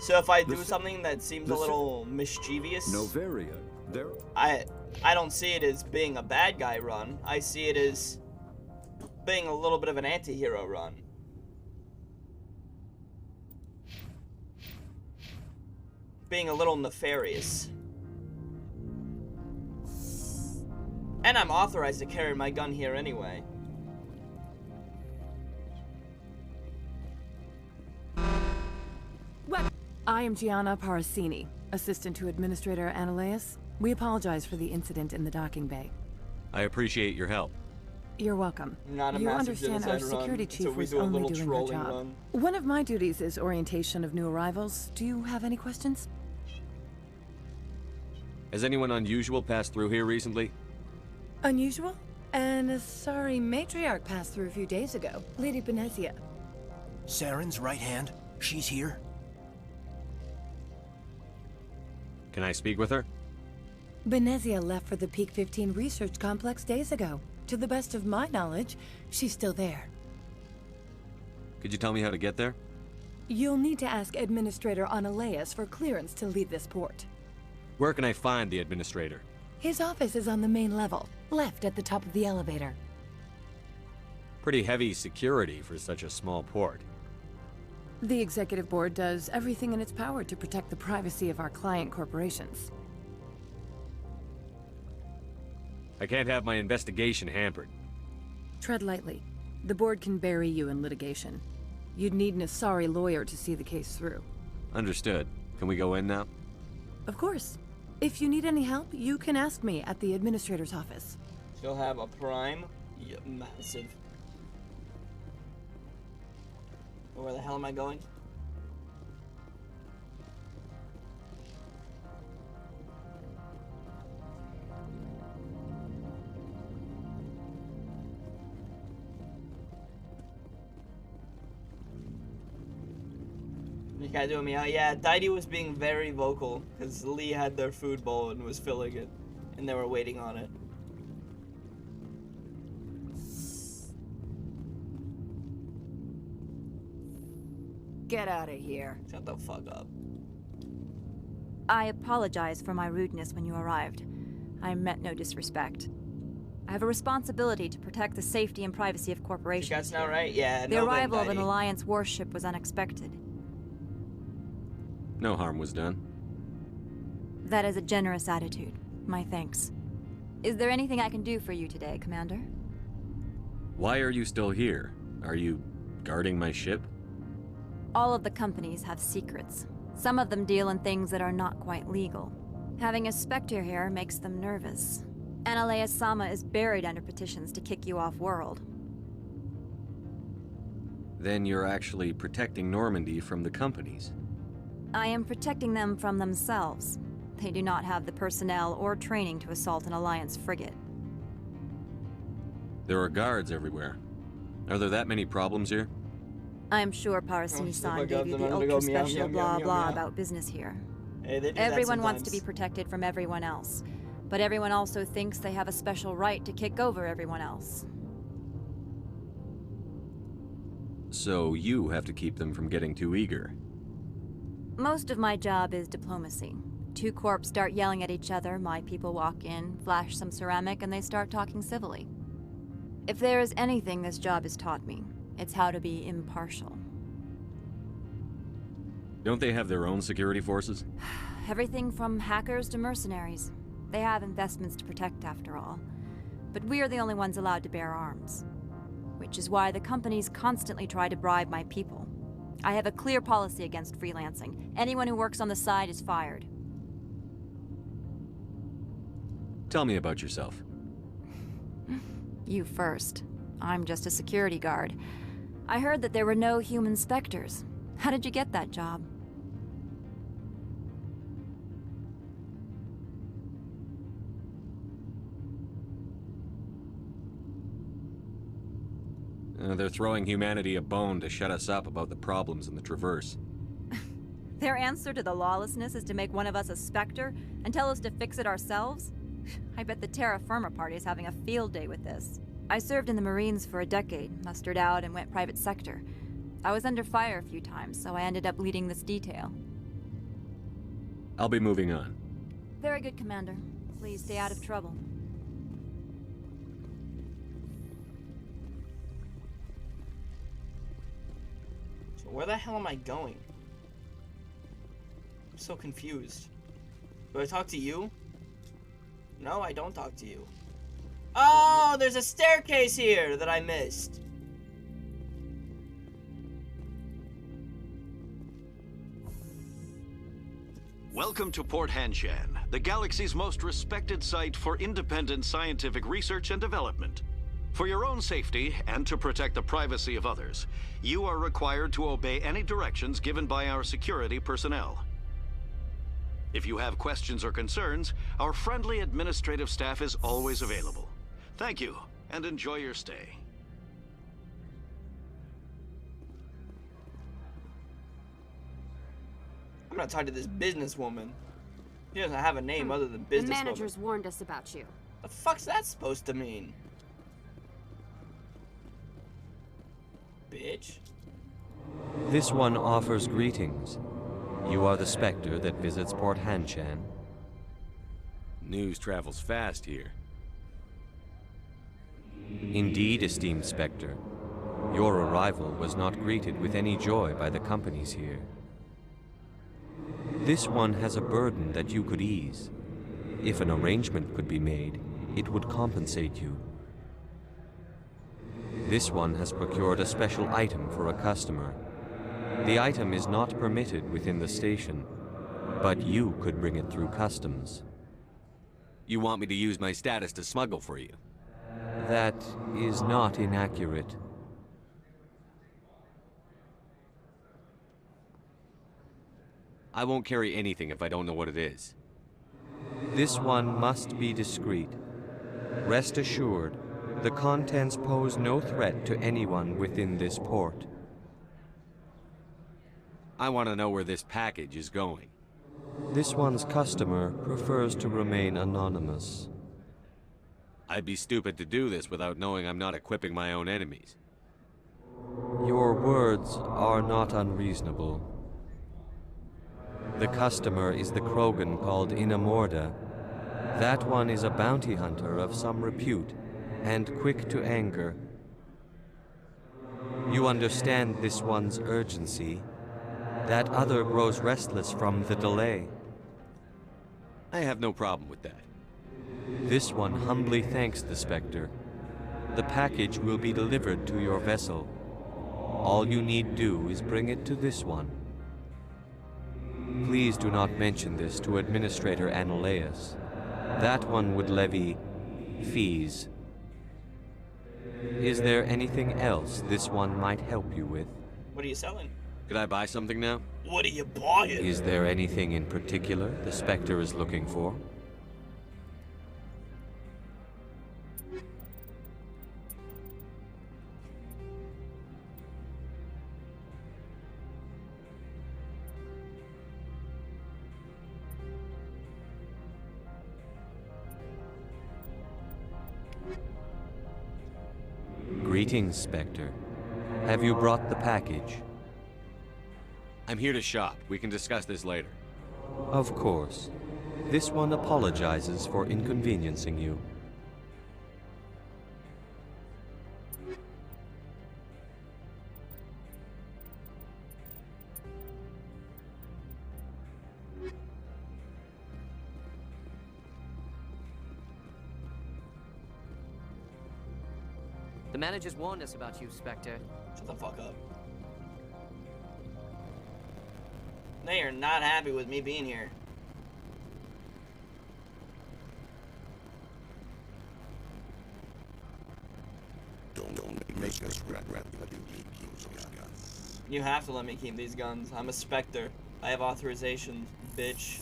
So if I do something that seems a little mischievous, Novaria, there. I don't see it as being a bad guy run. I see it as being a little bit of an anti-hero run. Being a little nefarious. And I'm authorized to carry my gun here anyway. I am Gianna Parasini, assistant to Administrator Ananias. We apologize for the incident in the docking bay. I appreciate your help. You're welcome. Not a You massive understand our genocide run, security so chief we was do a only little doing her trolling job. run. One of my duties is orientation of new arrivals. Do you have any questions? Has anyone unusual passed through here recently? Unusual? And a sorry matriarch passed through a few days ago. Lady Benezia. Saren's right hand. She's here. Can I speak with her? Benezia left for the Peak 15 research complex days ago. To the best of my knowledge, she's still there. Could you tell me how to get there? You'll need to ask Administrator Ananias for clearance to leave this port. Where can I find the administrator? His office is on the main level, left at the top of the elevator. Pretty heavy security for such a small port. The Executive Board does everything in its power to protect the privacy of our client corporations. I can't have my investigation hampered. Tread lightly. The Board can bury you in litigation. You'd need an Asari lawyer to see the case through. Understood. Can we go in now? Of course. If you need any help, you can ask me at the Administrator's office. She'll have a prime. Yeah, massive. Where the hell am I going? You guys doing me out? Yeah, Deity was being very vocal because Lee had their food bowl and was filling it, and they were waiting on it. Get out of here. Shut the fuck up. I apologize for my rudeness when you arrived. I meant no disrespect. I have a responsibility to protect the safety and privacy of corporations. You guys know, right? Yeah, the arrival of an Alliance warship was unexpected. No harm was done. That is a generous attitude. My thanks. Is there anything I can do for you today, Commander? Why are you still here? Are you guarding my ship? All of the companies have secrets. Some of them deal in things that are not quite legal. Having a Spectre here makes them nervous. Analea Sama is buried under petitions to kick you off-world. Then you're actually protecting Normandy from the companies. I am protecting them from themselves. They do not have the personnel or training to assault an Alliance frigate. There are guards everywhere. Are there that many problems here? I'm sure Parasini-san gave you the ultra-special blah-blah about business here. Hey, they do everyone that wants to be protected from everyone else, but everyone also thinks they have a special right to kick over everyone else. So you have to keep them from getting too eager. Most of my job is diplomacy. Two corps start yelling at each other, my people walk in, flash some ceramic, and they start talking civilly. If there is anything this job has taught me, it's how to be impartial. Don't they have their own security forces? Everything from hackers to mercenaries. They have investments to protect, after all. But we are the only ones allowed to bear arms. Which is why the companies constantly try to bribe my people. I have a clear policy against freelancing. Anyone who works on the side is fired. Tell me about yourself. You first. I'm just a security guard. I heard that there were no human Spectres. How did you get that job? They're throwing humanity a bone to shut us up about the problems in the Traverse. Their answer to the lawlessness is to make one of us a Spectre and tell us to fix it ourselves? I bet the Terra Firma Party is having a field day with this. I served in the Marines for a decade, mustered out, and went private sector. I was under fire a few times, so I ended up leading this detail. I'll be moving on. Very good, Commander. Please stay out of trouble. So where the hell am I going? I'm so confused. Do I talk to you? No, I don't talk to you. Oh, there's a staircase here that I missed. Welcome to Port Hanshan, the galaxy's most respected site for independent scientific research and development. For your own safety and to protect the privacy of others, you are required to obey any directions given by our security personnel. If you have questions or concerns, our friendly administrative staff is always available. Thank you, and enjoy your stay. I'm gonna talk to this businesswoman. She doesn't have a name other than businesswoman. The managers warned us about you. The fuck's that supposed to mean? Bitch. This one offers greetings. You are the Spectre that visits Port Hanshan. News travels fast here. Indeed, esteemed Spectre. Your arrival was not greeted with any joy by the companies here. This one has a burden that you could ease. If an arrangement could be made, it would compensate you. This one has procured a special item for a customer. The item is not permitted within the station, but you could bring it through customs. You want me to use my status to smuggle for you? That is not inaccurate. I won't carry anything if I don't know what it is. This one must be discreet. Rest assured, the contents pose no threat to anyone within this port. I want to know where this package is going. This one's customer prefers to remain anonymous. I'd be stupid to do this without knowing I'm not equipping my own enemies. Your words are not unreasonable. The customer is the Krogan called Inamorda. That one is a bounty hunter of some repute, and quick to anger. You understand this one's urgency. That other grows restless from the delay. I have no problem with that. This one humbly thanks the Spectre. The package will be delivered to your vessel. All you need do is bring it to this one. Please do not mention this to Administrator Anoleus. That one would levy fees. Is there anything else this one might help you with? What are you selling? Could I buy something now? What are you buying? Is there anything in particular the Spectre is looking for? Greetings, Spectre. Have you brought the package? I'm here to shop. We can discuss this later. Of course. This one apologizes for inconveniencing you. The managers warned us about you, Spectre. Shut the fuck up. They are not happy with me being here. Don't make us regret that you keep those guns. You have to let me keep these guns. I'm a Spectre. I have authorization, bitch.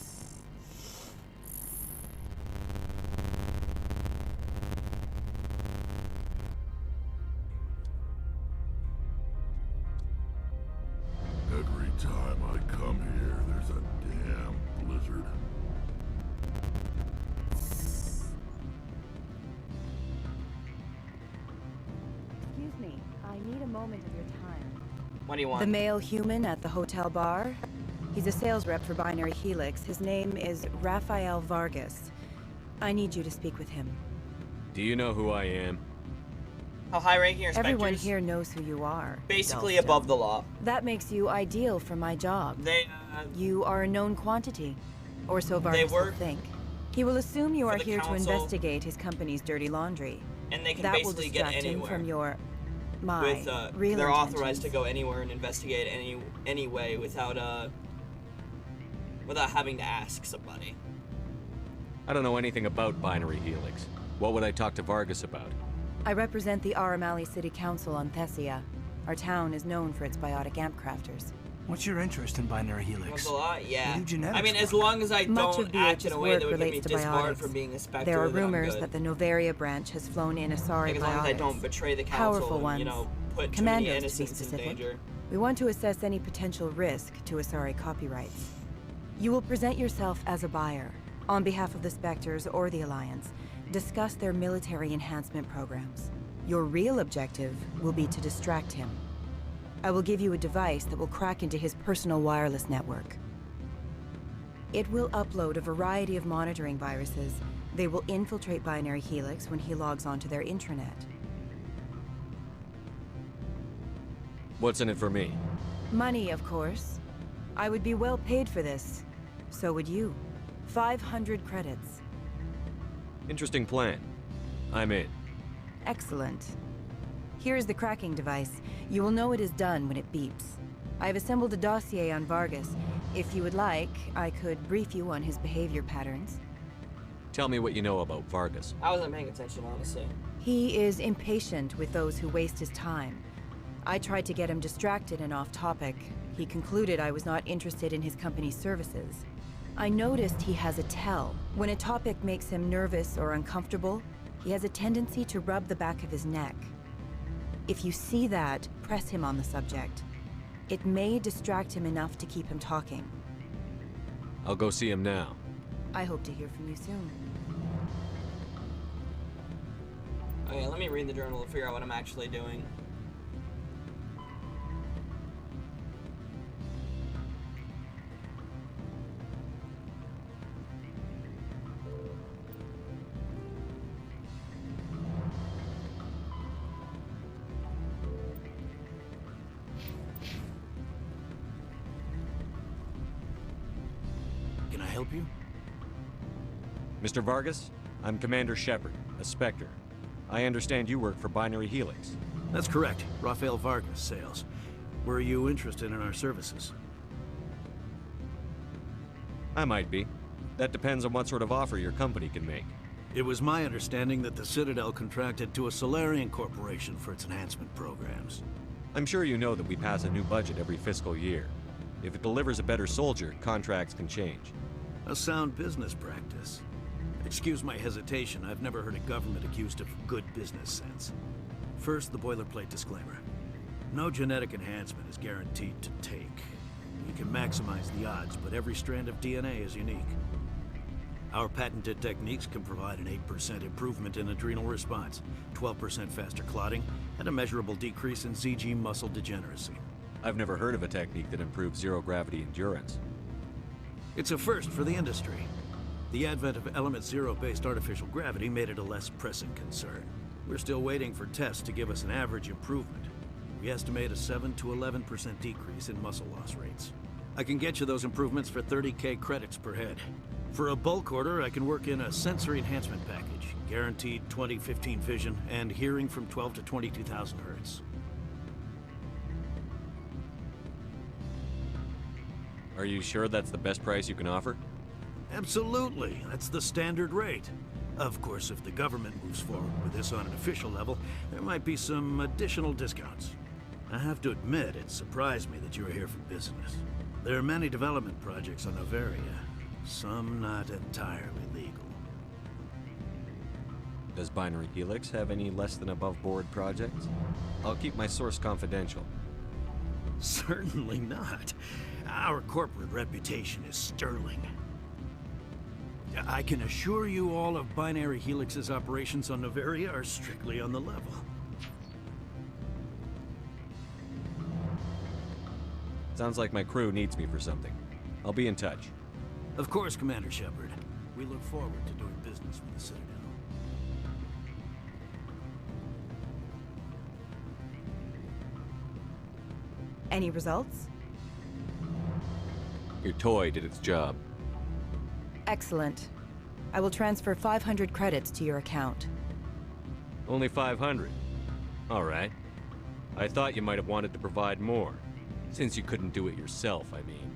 Every time I come here, there's a damn blizzard. Excuse me, I need a moment of your time. What do you want? The male human at the hotel bar? He's a sales rep for Binary Helix. His name is Rafael Vargas. I need you to speak with him. Do you know who I am? How high-ranking are Spectres? Everyone here knows who you are. Basically Dalston. above the law. That makes you ideal for my job. You are a known quantity, or so Vargas will think. He will assume you are here to investigate his company's dirty laundry. And they can that basically will get distract him anywhere. from your, With, real they're intentions. authorized to go anywhere and investigate any way without having to ask somebody. I don't know anything about Binary Helix. What would I talk to Vargas about? I represent the Aramali City Council on Thessia. Our town is known for its biotic amp crafters. What's your interest in Binary Helix? What's a lot? Yeah. What do genetics I mean, as work? long as I Much don't of act BH's in a way work that would get me relates to disbarred biotics. from being a Spectre, There are then I'm rumors good. that the Novaria branch has flown in Asari Like, as long as I biotics. don't betray the council Powerful and, ones. you know, put too Commandos, many to be innocents in specific. danger. We want to assess any potential risk to Asari copyrights. You will present yourself as a buyer, on behalf of the Spectres or the Alliance, discuss their military enhancement programs. Your real objective will be to distract him. I will give you a device that will crack into his personal wireless network. It will upload a variety of monitoring viruses. They will infiltrate Binary Helix when he logs onto their intranet. What's in it for me? Money, of course. I would be well paid for this. So would you. 500 credits. Interesting plan. I'm in. Excellent. Here is the cracking device. You will know it is done when it beeps. I have assembled a dossier on Vargas. If you would like, I could brief you on his behavior patterns. Tell me what you know about Vargas. I wasn't paying attention, honestly. He is impatient with those who waste his time. I tried to get him distracted and off topic. He concluded I was not interested in his company's services. I noticed he has a tell. When a topic makes him nervous or uncomfortable, he has a tendency to rub the back of his neck. If you see that, press him on the subject. It may distract him enough to keep him talking. I'll go see him now. I hope to hear from you soon. Okay, let me read the journal to figure out what I'm actually doing. Can I help you? Mr. Vargas, I'm Commander Shepard, a Spectre. I understand you work for Binary Helix. That's correct. Rafael Vargas, sales. Were you interested in our services? I might be. That depends on what sort of offer your company can make. It was my understanding that the Citadel contracted to a Solarian corporation for its enhancement programs. I'm sure you know that we pass a new budget every fiscal year. If it delivers a better soldier, contracts can change. A sound business practice. Excuse my hesitation, I've never heard a government accused of good business sense. First, the boilerplate disclaimer. No genetic enhancement is guaranteed to take. You can maximize the odds, but every strand of DNA is unique. Our patented techniques can provide an 8% improvement in adrenal response, 12% faster clotting, and a measurable decrease in ZG muscle degeneracy. I've never heard of a technique that improves zero-gravity endurance. It's a first for the industry. The advent of element zero-based artificial gravity made it a less pressing concern. We're still waiting for tests to give us an average improvement. We estimate a 7 to 11% decrease in muscle loss rates. I can get you those improvements for 30K credits per head. For a bulk order, I can work in a sensory enhancement package, guaranteed 20/15 vision, and hearing from 12 to 22,000 hertz. Are you sure that's the best price you can offer? Absolutely. That's the standard rate. Of course, if the government moves forward with this on an official level, there might be some additional discounts. I have to admit, it surprised me that you were here for business. There are many development projects on Noveria, some not entirely legal. Does Binary Helix have any less than above-board projects? I'll keep my source confidential. Certainly not. Our corporate reputation is sterling. I can assure you all of Binary Helix's operations on Noveria are strictly on the level. Sounds like my crew needs me for something. I'll be in touch. Of course, Commander Shepard. We look forward to doing business with the Citadel. Any results? Your toy did its job. Excellent. I will transfer 500 credits to your account. Only 500. All right. I thought you might have wanted to provide more. Since you couldn't do it yourself, I mean.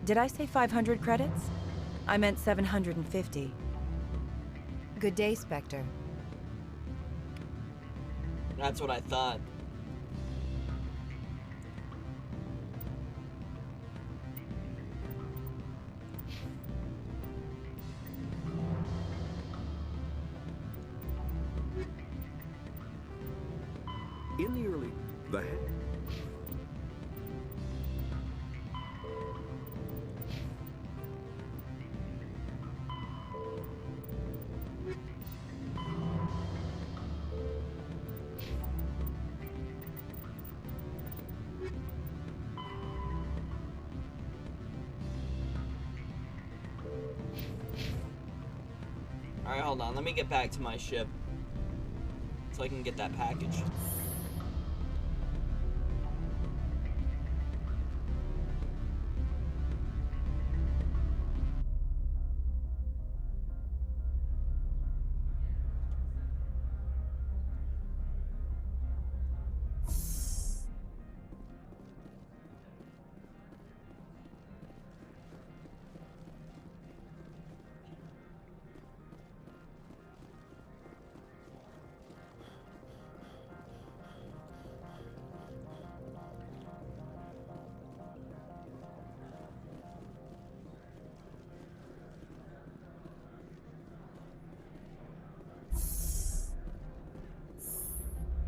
Did I say 500 credits? I meant 750. Good day, Spectre. That's what I thought. In the early... The head... Alright, hold on. Let me get back to my ship so I can get that package.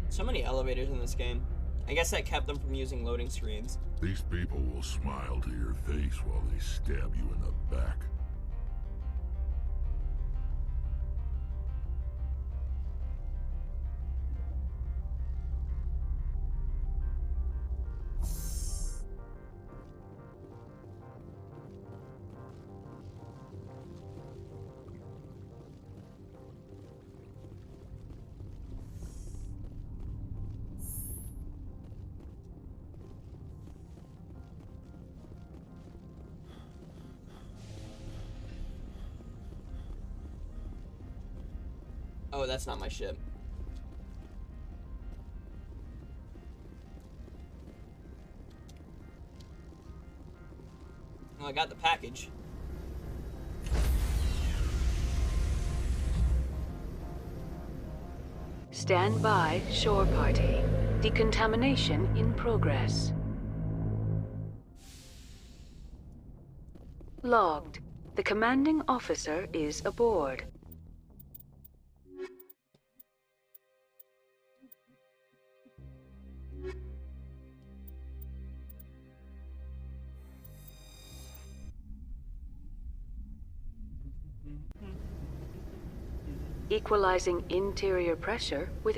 So many elevators in this game. I guess that kept them from using loading screens. These people will smile to your face while they stab you in the back. Oh, that's not my ship. Oh, I got the package. Stand by, shore party. Decontamination in progress. Logged. The commanding officer is aboard. Equalizing interior pressure with...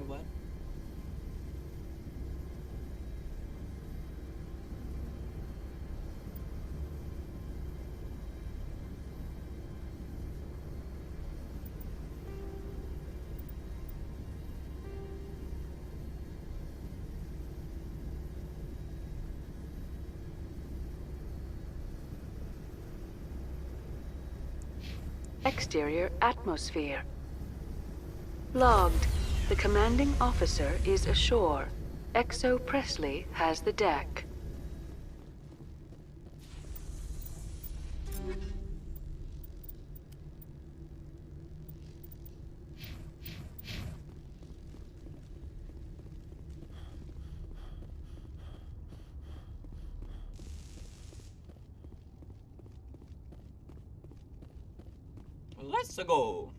What? Exterior atmosphere. Logged. The commanding officer is ashore. Exo Presley has the deck. Let's go.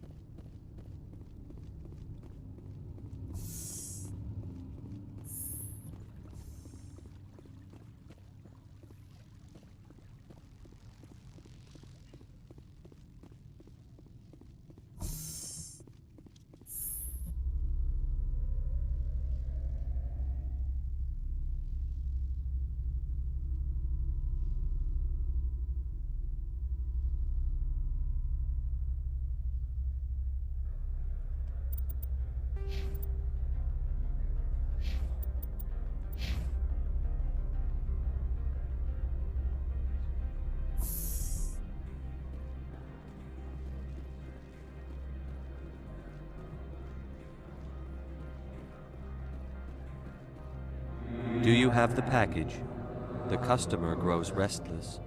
Do you have the package? The customer grows restless.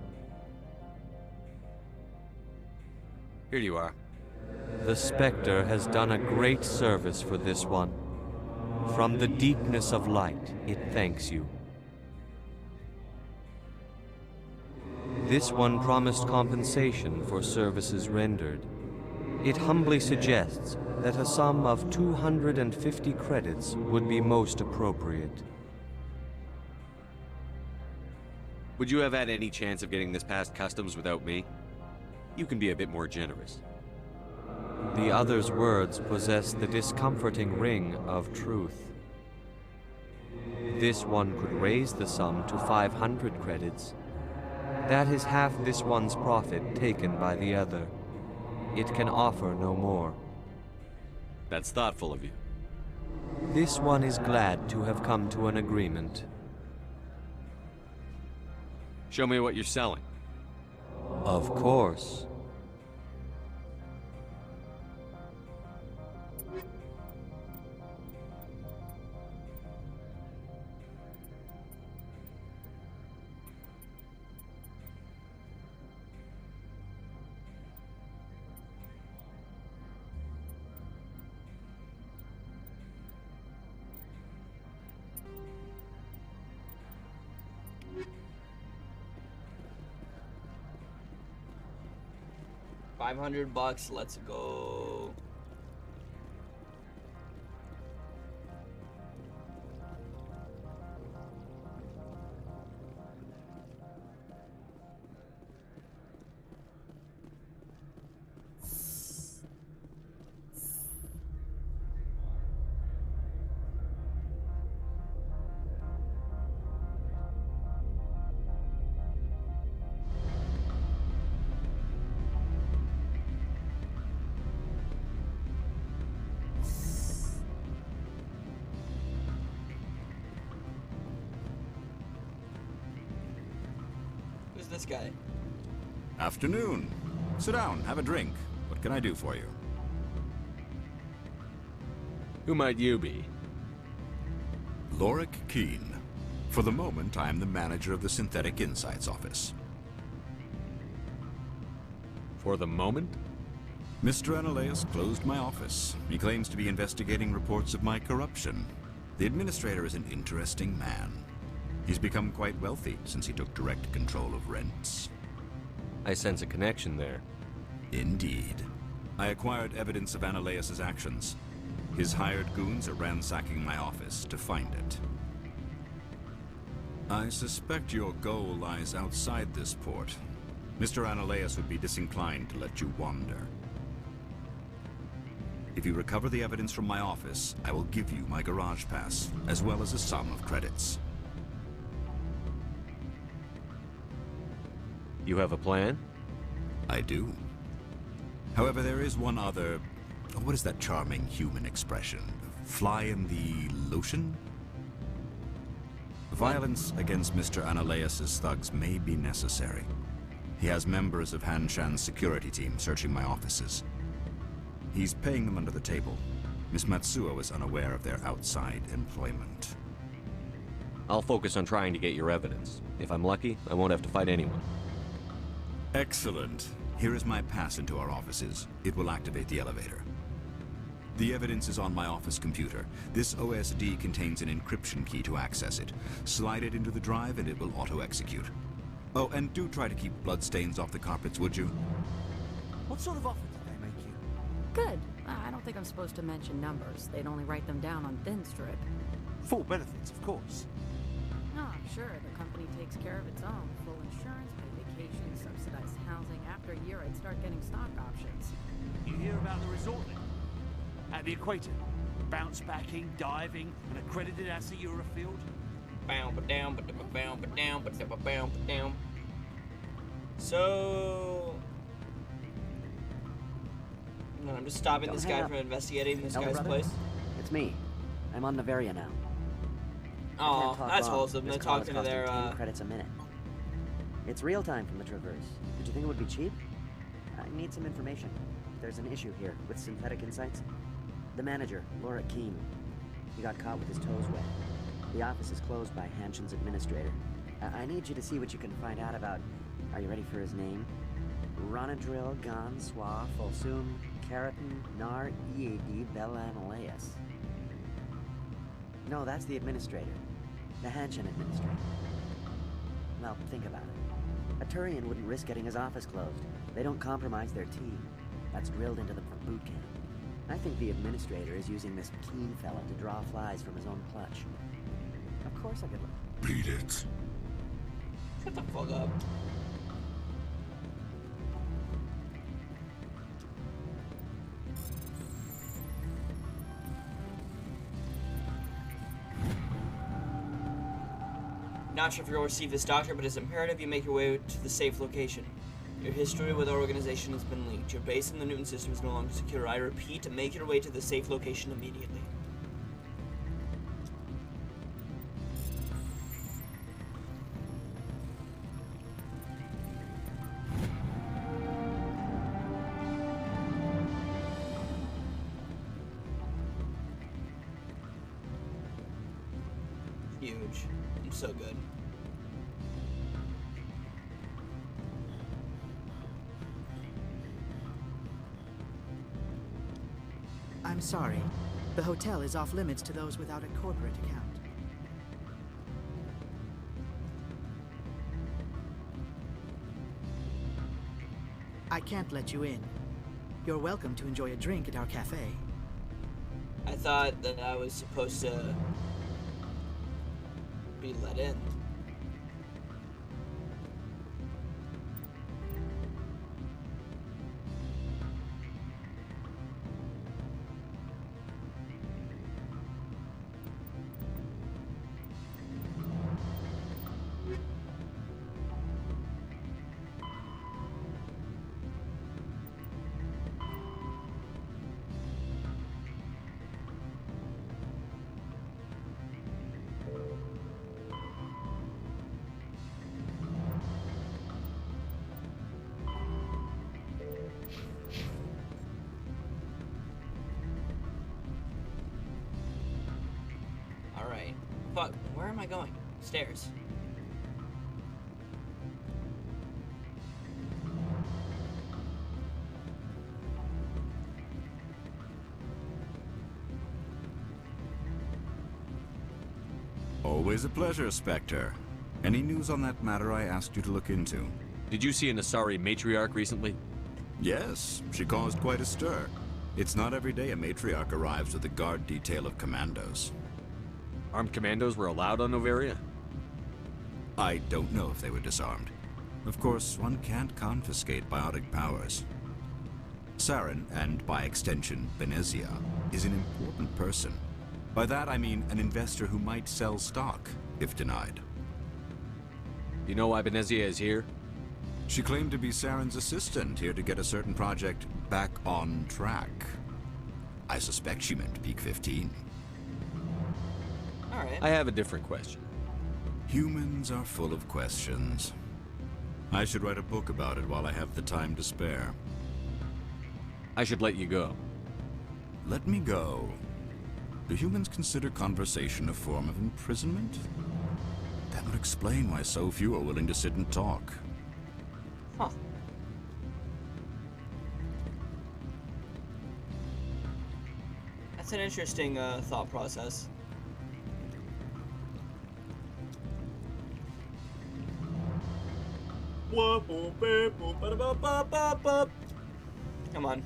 Here you are. The Spectre has done a great service for this one. From the deepness of light, it thanks you. This one promised compensation for services rendered. It humbly suggests that a sum of 250 credits would be most appropriate. Would you have had any chance of getting this past customs without me? You can be a bit more generous. The other's words possess the discomforting ring of truth. This one could raise the sum to 500 credits. That is half this one's profit taken by the other. It can offer no more. That's thoughtful of you. This one is glad to have come to an agreement. Show me what you're selling. Of course. $500, let's go. This guy. Afternoon. Sit down, have a drink. What can I do for you? Who might you be? Lorik Keene. For the moment, I am the manager of the Synthetic Insights office. For the moment? Mr. Ananias closed my office. He claims to be investigating reports of my corruption. The administrator is an interesting man. He's become quite wealthy since he took direct control of rents. I sense a connection there. Indeed. I acquired evidence of Ananias' actions. His hired goons are ransacking my office to find it. I suspect your goal lies outside this port. Mr. Ananias would be disinclined to let you wander. If you recover the evidence from my office, I will give you my garage pass, as well as a sum of credits. You have a plan? I do. However, there is one other... what is that charming human expression? Fly in the lotion? Violence against Mr. Ananias' thugs may be necessary. He has members of Han Shan's security team searching my offices. He's paying them under the table. Miss Matsuo is unaware of their outside employment. I'll focus on trying to get your evidence. If I'm lucky, I won't have to fight anyone. Excellent. Here is my pass into our offices. It will activate the elevator. The evidence is on my office computer. This OSD contains an encryption key to access it. Slide it into the drive and it will auto-execute. Oh, and do try to keep bloodstains off the carpets, would you? What sort of offer did they make you? Good. I don't think I'm supposed to mention numbers. They'd only write them down on thin strip. Full benefits, of course. No, I'm sure the company takes care of its own. Full insurance, paid vacation, subsidized housing. After a year, I'd start getting stock options. You hear about the resort then? At the equator. Bounce backing, diving, an accredited ASA Eurofield. Down. So... no, I'm just stopping Don't this hang guy up. from investigating this Elder guy's brother? place. It's me. I'm on Navaria now. I Oh, can't talk that's long. wholesome. This They're call is talking to their, costing 10 credits a minute. It's real time from the Traverse. Did you think it would be cheap? I need some information. There's an issue here with Synthetic Insights. The manager, Lorik Keene, he got caught with his toes wet. The office is closed by Hanshin's administrator. I need you to see what you can find out about... Are you ready for his name? Ronadril Gon Swa Folsum Keratin Nar Ead Belanaleas. No, that's the administrator. The Hanshin administrator. Well, think about it. A Turian wouldn't risk getting his office closed. They don't compromise their team. That's drilled into them from boot camp. I think the administrator is using this Keene fella to draw flies from his own clutch. Of course I could look. Beat it. Shut the fuck up. Not sure if you'll receive this doctor, but it's imperative you make your way to the safe location. Your history with our organization has been leaked. Your base in the Newton system is no longer secure. I repeat, make your way to the safe location immediately. Huge. I'm so good. I'm sorry. The hotel is off limits to those without a corporate account. I can't let you in. You're welcome to enjoy a drink at our cafe. I thought that I was supposed to be let in. Alright. Fuck, where am I going? Stairs. Always a pleasure, Spectre. Any news on that matter I asked you to look into? Did you see an Asari matriarch recently? Yes, she caused quite a stir. It's not every day a matriarch arrives with a guard detail of commandos. Armed commandos were allowed on Noveria? I don't know if they were disarmed. Of course, one can't confiscate biotic powers. Saren, and by extension, Venezia, is an important person. By that I mean an investor who might sell stock, if denied. You know why Venezia is here? She claimed to be Saren's assistant, here to get a certain project back on track. I suspect she meant Peak 15. Alright. I have a different question. Humans are full of questions. I should write a book about it while I have the time to spare. I should let you go. Let me go. Do humans consider conversation a form of imprisonment? That would explain why so few are willing to sit and talk. Huh. That's an interesting thought process. Come on.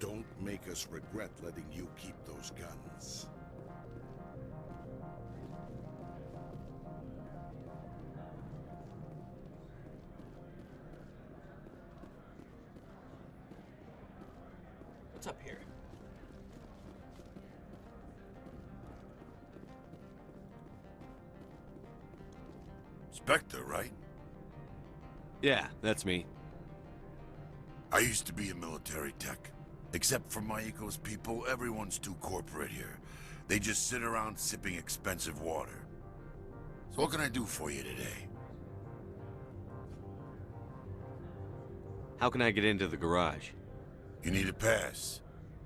Don't make us regret letting you keep those guns. What's up here? Spectre, right? Yeah, that's me. I used to be a military tech. Except for Maiko's people, everyone's too corporate here. They just sit around sipping expensive water. So what can I do for you today? How can I get into the garage? You need a pass.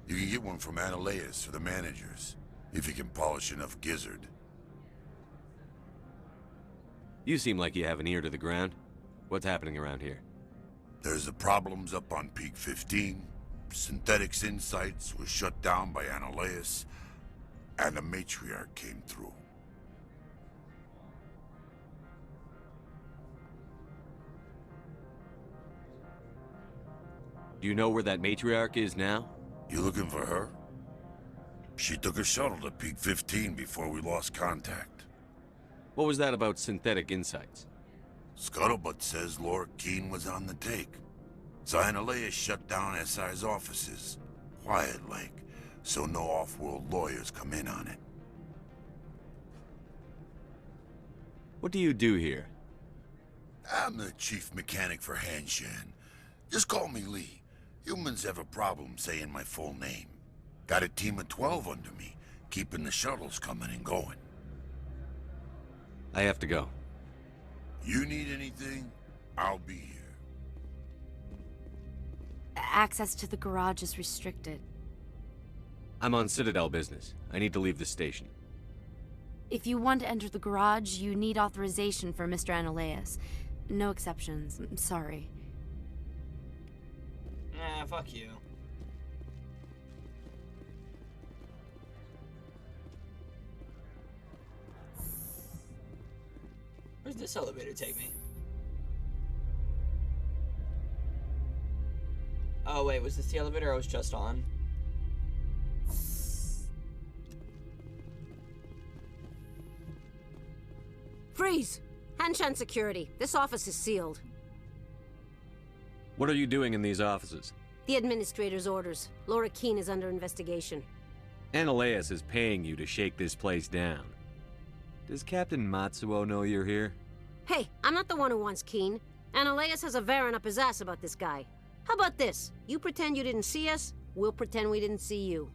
You can get one from Analeas or the managers, if you can polish enough gizzard. You seem like you have an ear to the ground. What's happening around here? There's the problems up on Peak 15. Synthetics Insights was shut down by Analeus, and the Matriarch came through. Do you know where that matriarch is now? You looking for her? She took a shuttle to Peak 15 before we lost contact. What was that about Synthetic Insights? Scuttlebutt says Laura Keene was on the take. So Analeus shut down SI's offices, quiet-like, so no off-world lawyers come in on it. What do you do here? I'm the chief mechanic for Hanshan. Just call me Lee. Humans have a problem saying my full name. Got a team of 12 under me, keeping the shuttles coming and going. I have to go. You need anything, I'll be here. Access to the garage is restricted. I'm on Citadel business. I need to leave the station. If you want to enter the garage, you need authorization for Mr. Analeus. No exceptions. I'm sorry. Nah, fuck you. Where's this elevator take me? Oh wait, was this the elevator I was just on? Freeze! Hanshan security. This office is sealed. What are you doing in these offices? The administrator's orders. Laura Keene is under investigation. Analeus is paying you to shake this place down. Does Captain Matsuo know you're here? Hey, I'm not the one who wants Keene. Analeus has a Varen up his ass about this guy. How about this? You pretend you didn't see us, we'll pretend we didn't see you.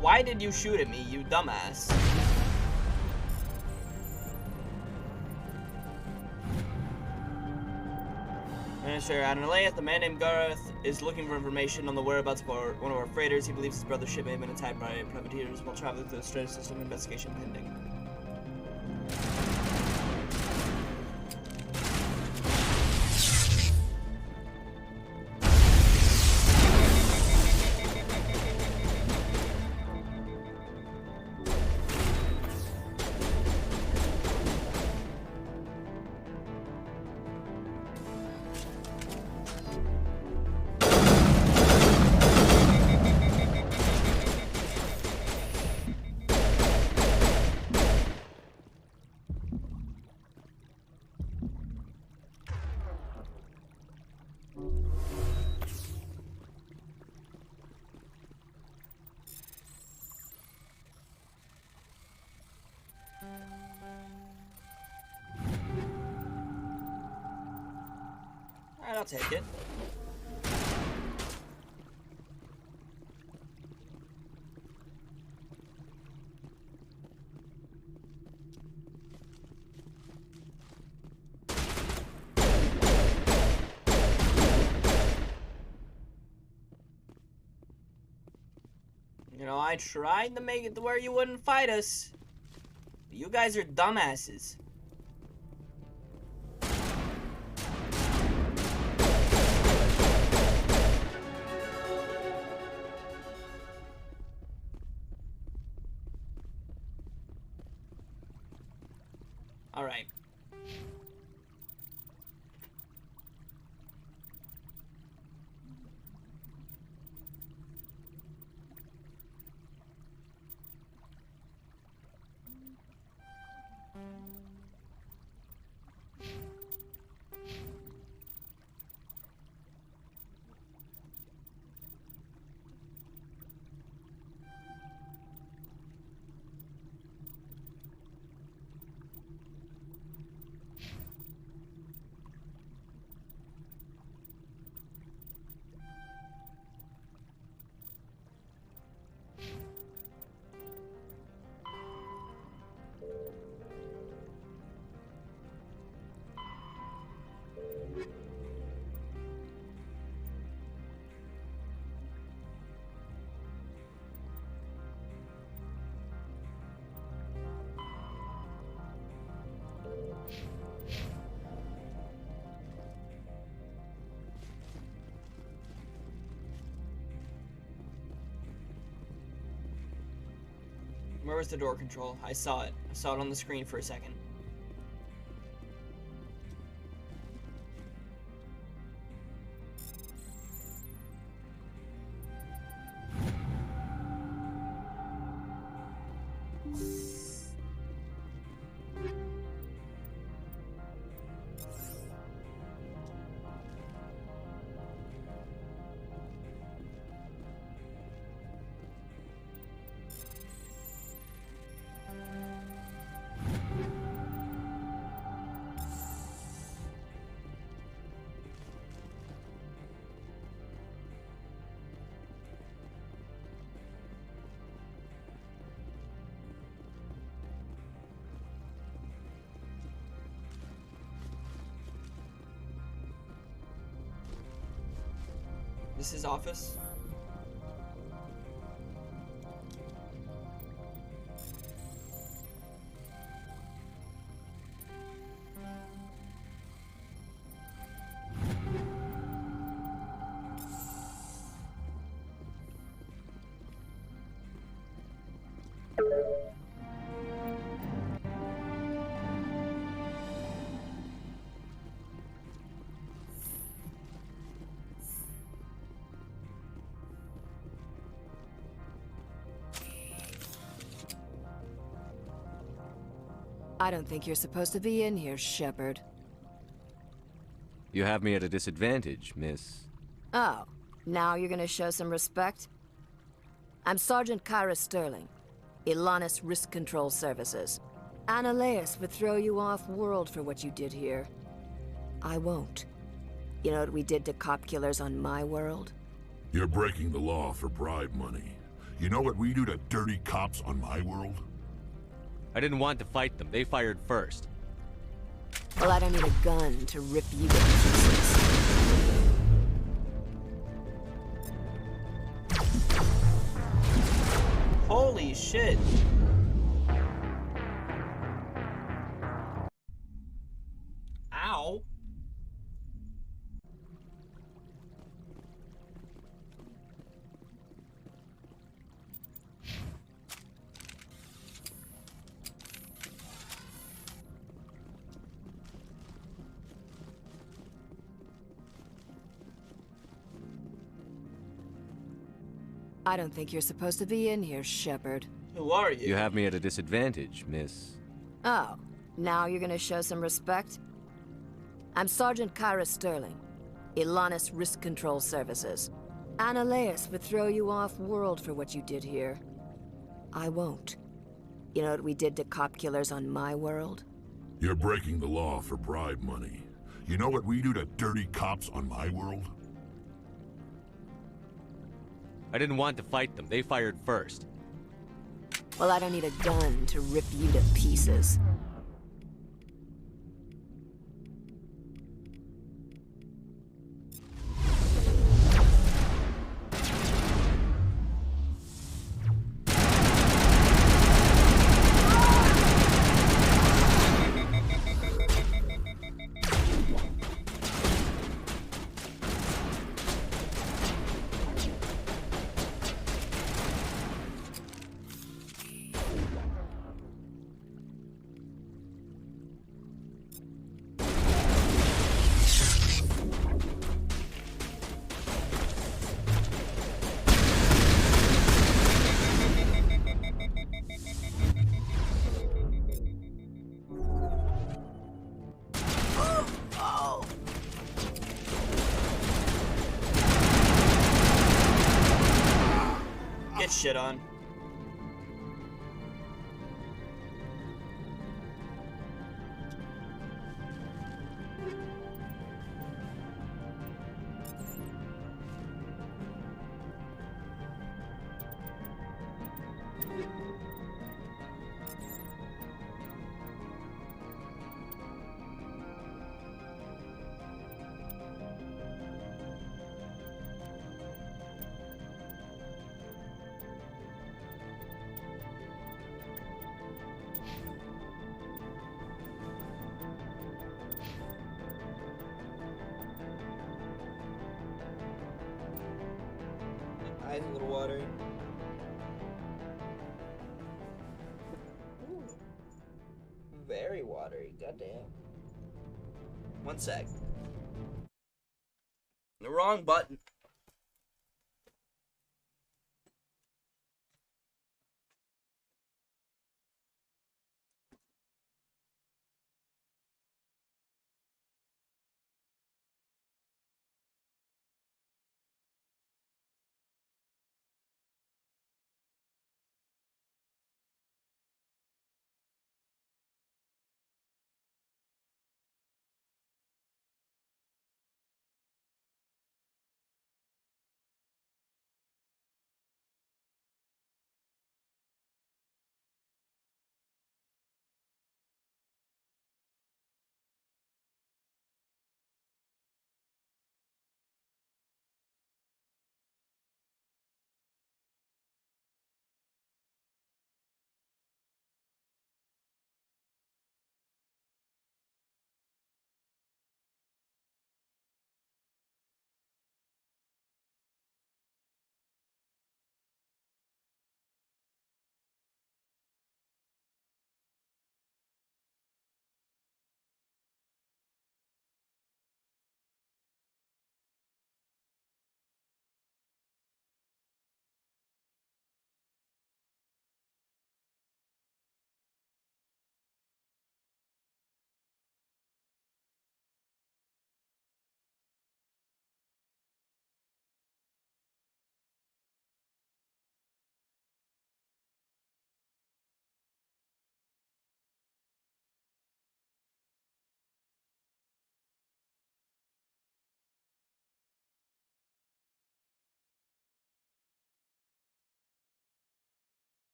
Why did you shoot at me, you dumbass? Minister Analeus, the man named Gareth, is looking for information on the whereabouts of one of our freighters. He believes his brother's ship may have been attacked by privateers while traveling through the Stratus System. Investigation pending. Alright, I'll take it. You know, I tried to make it to where you wouldn't fight us. But you guys are dumbasses. All right. Where was the door control? I saw it. I saw it on the screen for a second. This is office. I don't think you're supposed to be in here, Shepard. You have me at a disadvantage, miss. Oh, now you're gonna show some respect? I'm Sergeant Kyra Sterling, Ilanis Risk Control Services. Annaleus would throw you off-world for what you did here. I won't. You know what we did to cop killers on my world? You're breaking the law for bribe money. You know what we do to dirty cops on my world? I didn't want to fight them. They fired first. Well, I don't need a gun to rip you to pieces. Holy shit. Ow. I don't think you're supposed to be in here, Shepard. Who are you? You have me at a disadvantage, miss. Oh, now you're gonna show some respect? I'm Sergeant Kyra Sterling, Ilanis Risk Control Services. Annaleus would throw you off-world for what you did here. I won't. You know what we did to cop killers on my world? You're breaking the law for bribe money. You know what we do to dirty cops on my world? I didn't want to fight them. They fired first. Well, I don't need a gun to rip you to pieces. Get shit on. Eyes a little watery. damn. One sec. The wrong button.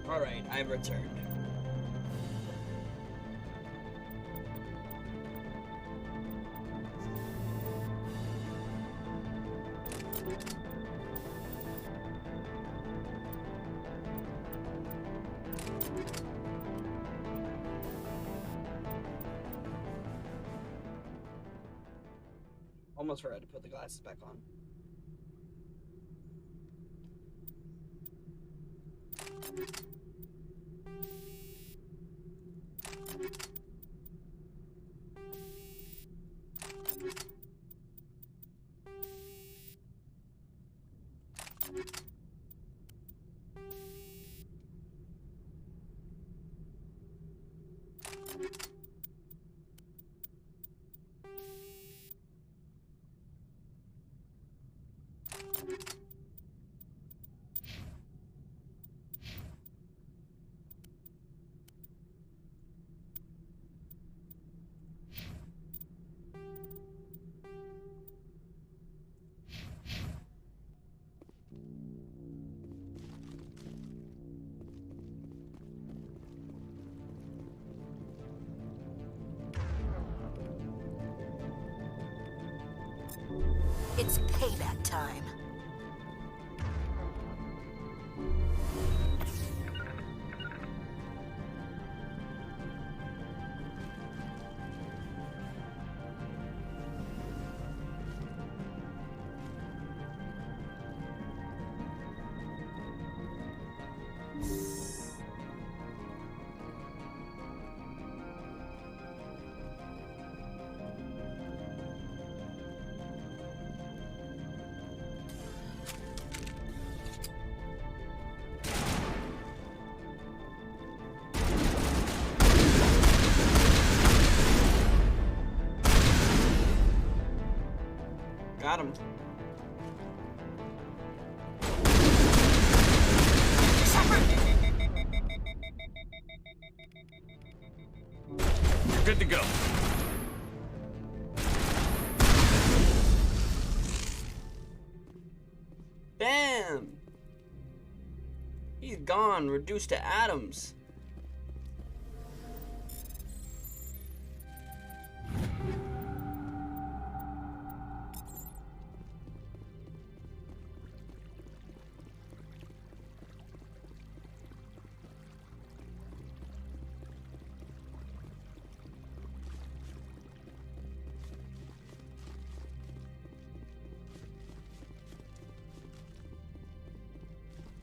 Alright, I've returned. Almost forgot to put the glasses back on. It's payback time. good to go. Bam! He's gone, reduced to atoms.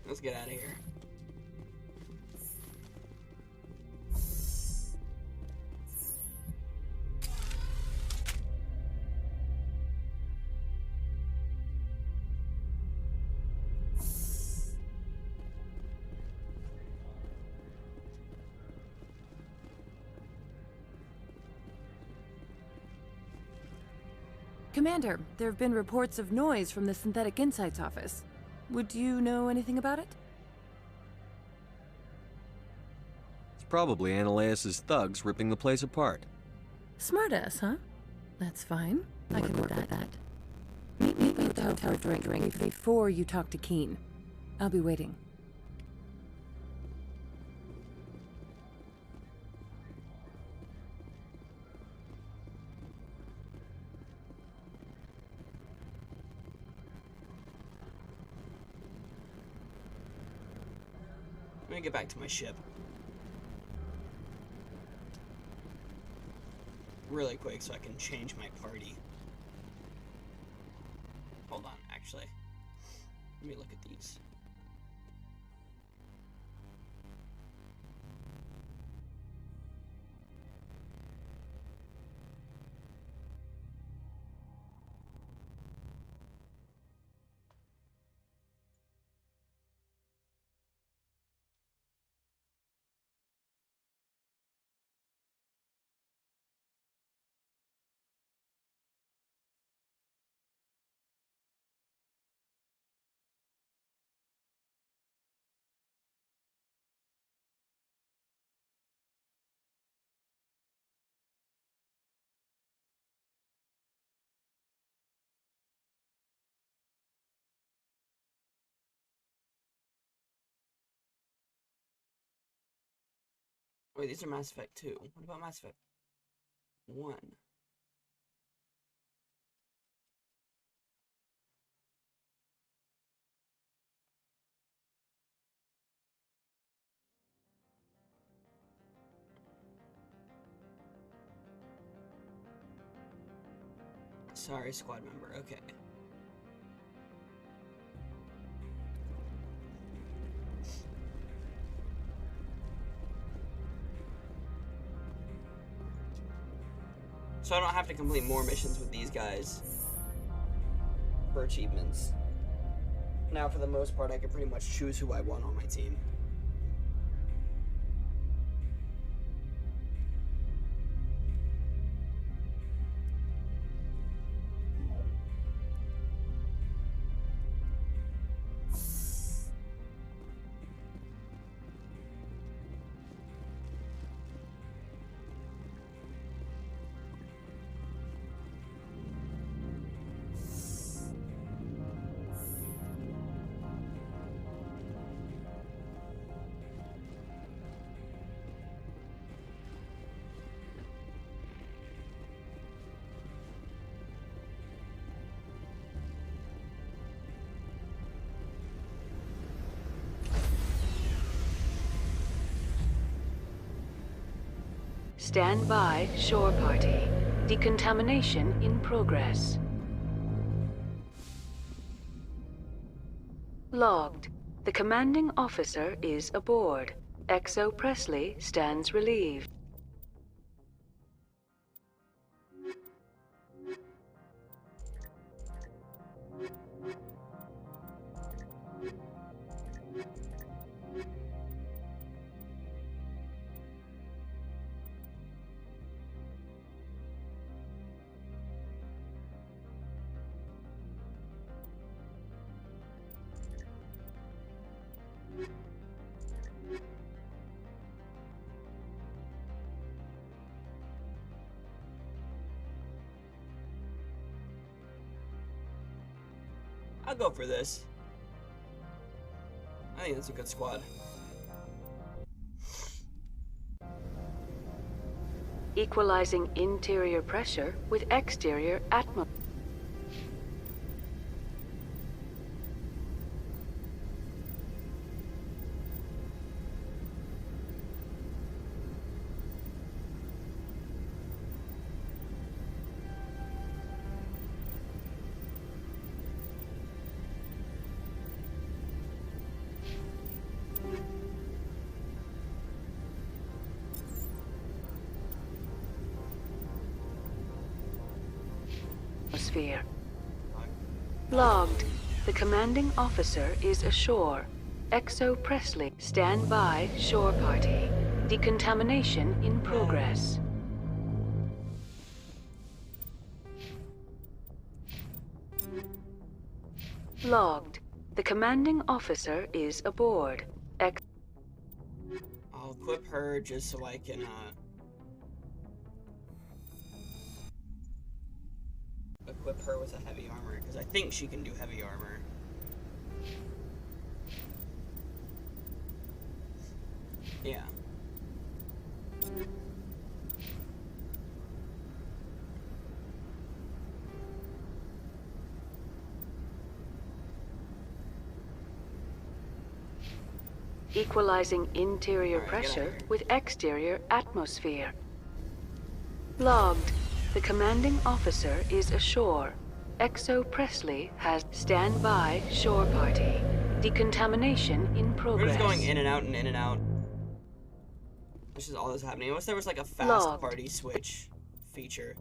Let's get out of here. Commander, there have been reports of noise from the Synthetic Insights office. Would you know anything about it? It's probably Ananias' thugs ripping the place apart. Smartass, huh? That's fine. I can work with that. Meet me at the hotel for a drink before you talk to Keen. I'll be waiting. Let me get back to my ship. Really quick so I can change my party. Hold on, actually. Let me look at these. Wait, these are Mass Effect 2. What about Mass Effect 1? Sorry, squad member. Okay. So I don't have to complete more missions with these guys for achievements. Now, for the most part, I can pretty much choose who I want on my team. Stand by, shore party. Decontamination in progress. Logged. The commanding officer is aboard. XO Presley stands relieved. I'll go for this. I think that's a good squad. Equalizing interior pressure with exterior atmosphere. Logged. The commanding officer is ashore. Exo Presley, stand by, shore party. Decontamination in progress. Logged. The commanding officer is aboard. I'll equip her just so I can, equip her with a heavy armor, because I think she can do heavy armor. Yeah. Equalizing interior pressure with exterior atmosphere. Logged. The commanding officer is ashore. Exo Presley has stand by, shore party. Decontamination in progress. We're just going in and out and in and out. This is all that's happening. Unless there was like a fast party switch feature.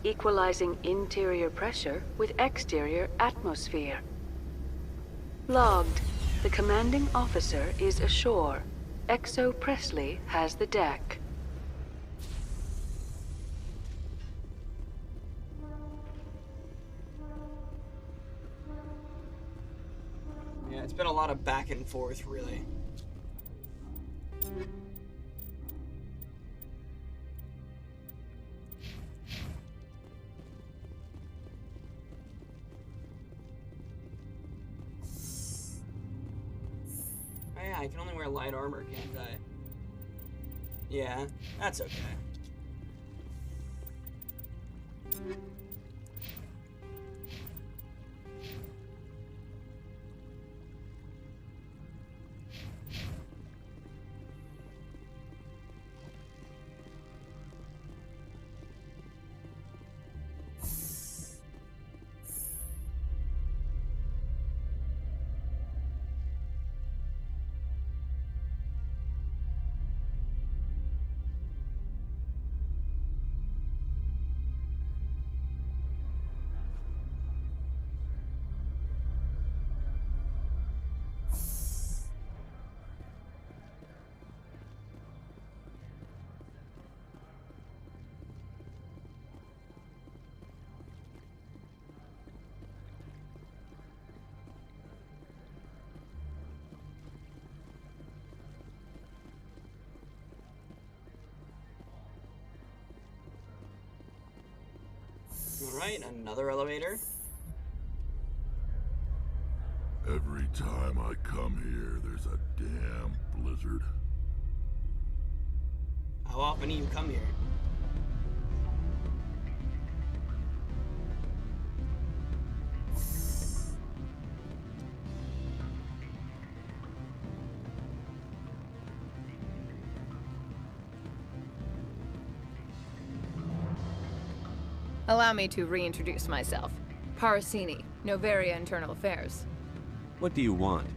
Equalizing interior pressure with exterior atmosphere. Logged. The commanding officer is ashore. Exo Presley has the deck. Yeah, it's been a lot of back and forth, really. I can only wear light armor, can't I? Yeah, that's okay. Alright, another elevator. Every time I come here, there's a damn blizzard. How often do you come here? Allow me to reintroduce myself. Parasini, Novaria Internal Affairs. What do you want?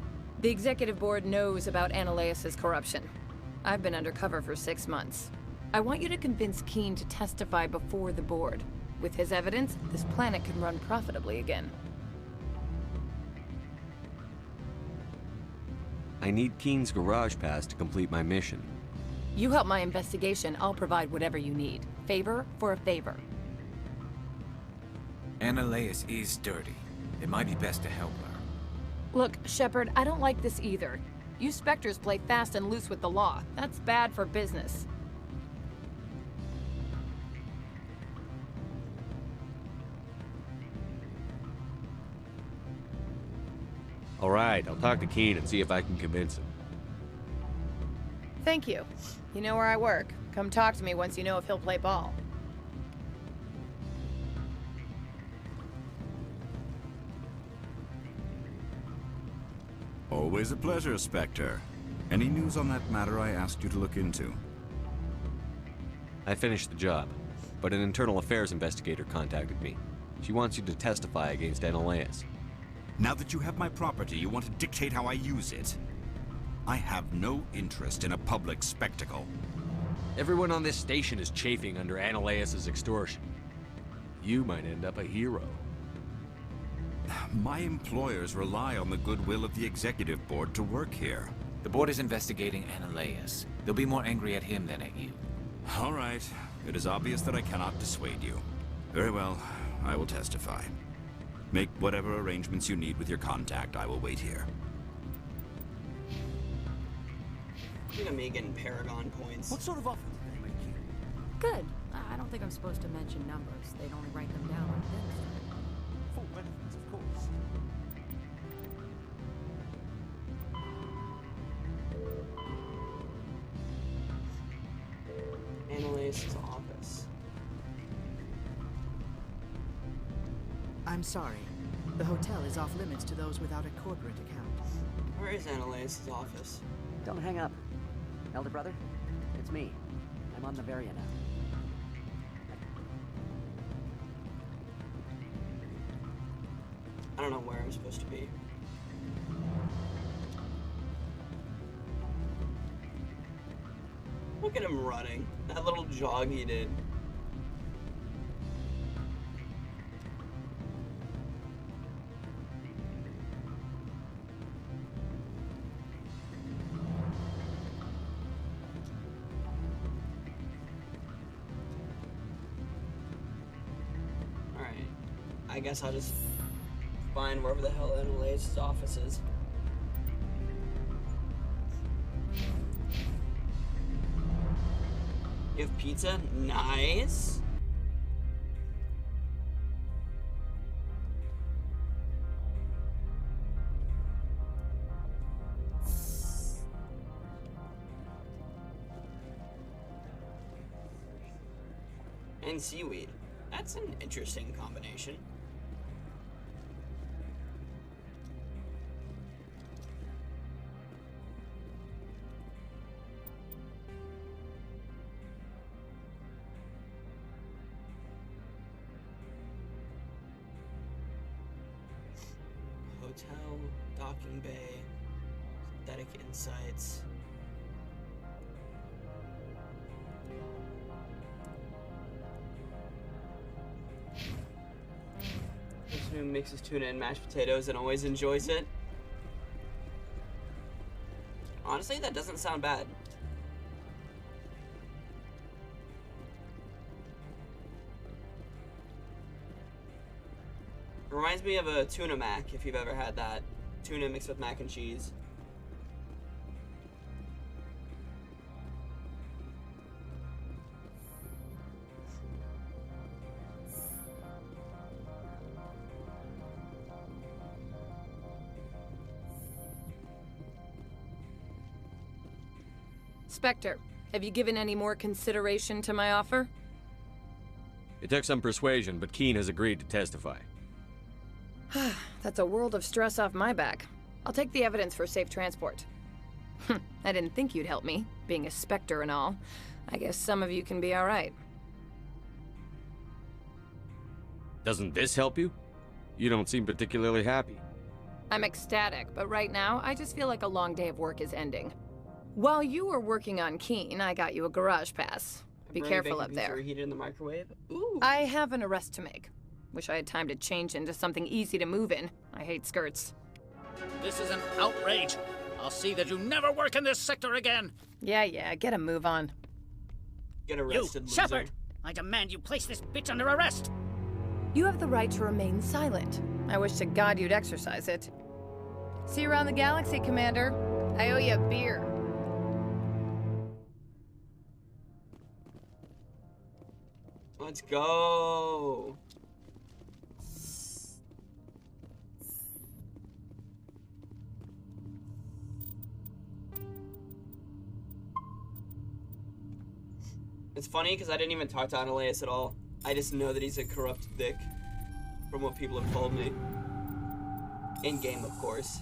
The Executive Board knows about Ananias' corruption. I've been undercover for 6 months. I want you to convince Keen to testify before the Board. With his evidence, this planet can run profitably again. I need Keen's garage pass to complete my mission. You help my investigation, I'll provide whatever you need. Favor for a favor. Ananias is dirty. It might be best to help her. Look, Shepard, I don't like this either. You Spectres play fast and loose with the law. That's bad for business. Alright, I'll talk to Keen and see if I can convince him. Thank you. You know where I work. Come talk to me once you know if he'll play ball. Always a pleasure, Spectre. Any news on that matter I asked you to look into? I finished the job, but an internal affairs investigator contacted me. She wants you to testify against Analaeus. Now that you have my property, you want to dictate how I use it? I have no interest in a public spectacle. Everyone on this station is chafing under Analaeus' extortion. You might end up a hero. My employers rely on the goodwill of the executive board to work here. The board is investigating Analaeus. They'll be more angry at him than at you. All right. It is obvious that I cannot dissuade you. Very well. I will testify. Make whatever arrangements you need with your contact. I will wait here. Look at me getting Paragon points. What sort of offer did they make you? Good. I don't think I'm supposed to mention numbers. They'd only write them down on things. Full benefits, of course. Analaeus' office. I'm sorry. The hotel is off limits to those without a corporate account. Where is Analaeus' office? Don't hang up. Elder brother, it's me. I'm on the Varia now. I don't know where I'm supposed to be. Look at him running. That little jog he did. Alright. I guess I'll just find wherever the hell Analaeus' office is. You have pizza? Nice. And seaweed. That's an interesting combination. Hotel, docking bay, synthetic insights. Person who mixes tuna and mashed potatoes and always enjoys it. Honestly, that doesn't sound bad. Reminds me of a tuna mac, if you've ever had that. Tuna mixed with mac and cheese. Spectre, have you given any more consideration to my offer? It took some persuasion, but Keen has agreed to testify. That's a world of stress off my back. I'll take the evidence for safe transport. I didn't think you'd help me, being a Spectre and all. I guess some of you can be alright. Doesn't this help you? You don't seem particularly happy. I'm ecstatic, but right now, I just feel like a long day of work is ending. While you were working on Keen, I got you a garage pass. Be careful up there. Reheated in the microwave. Ooh. I have an arrest to make. Wish I had time to change into something easy to move in. I hate skirts. This is an outrage. I'll see that you never work in this sector again. Yeah, get a move on. Get arrested, You, Shepard! I demand you place this bitch under arrest. You have the right to remain silent. I wish to God you'd exercise it. See you around the galaxy, Commander. I owe you a beer. Let's go. It's funny because I didn't even talk to Analeas at all. I just know that he's a corrupt dick from what people have told me. In game, of course.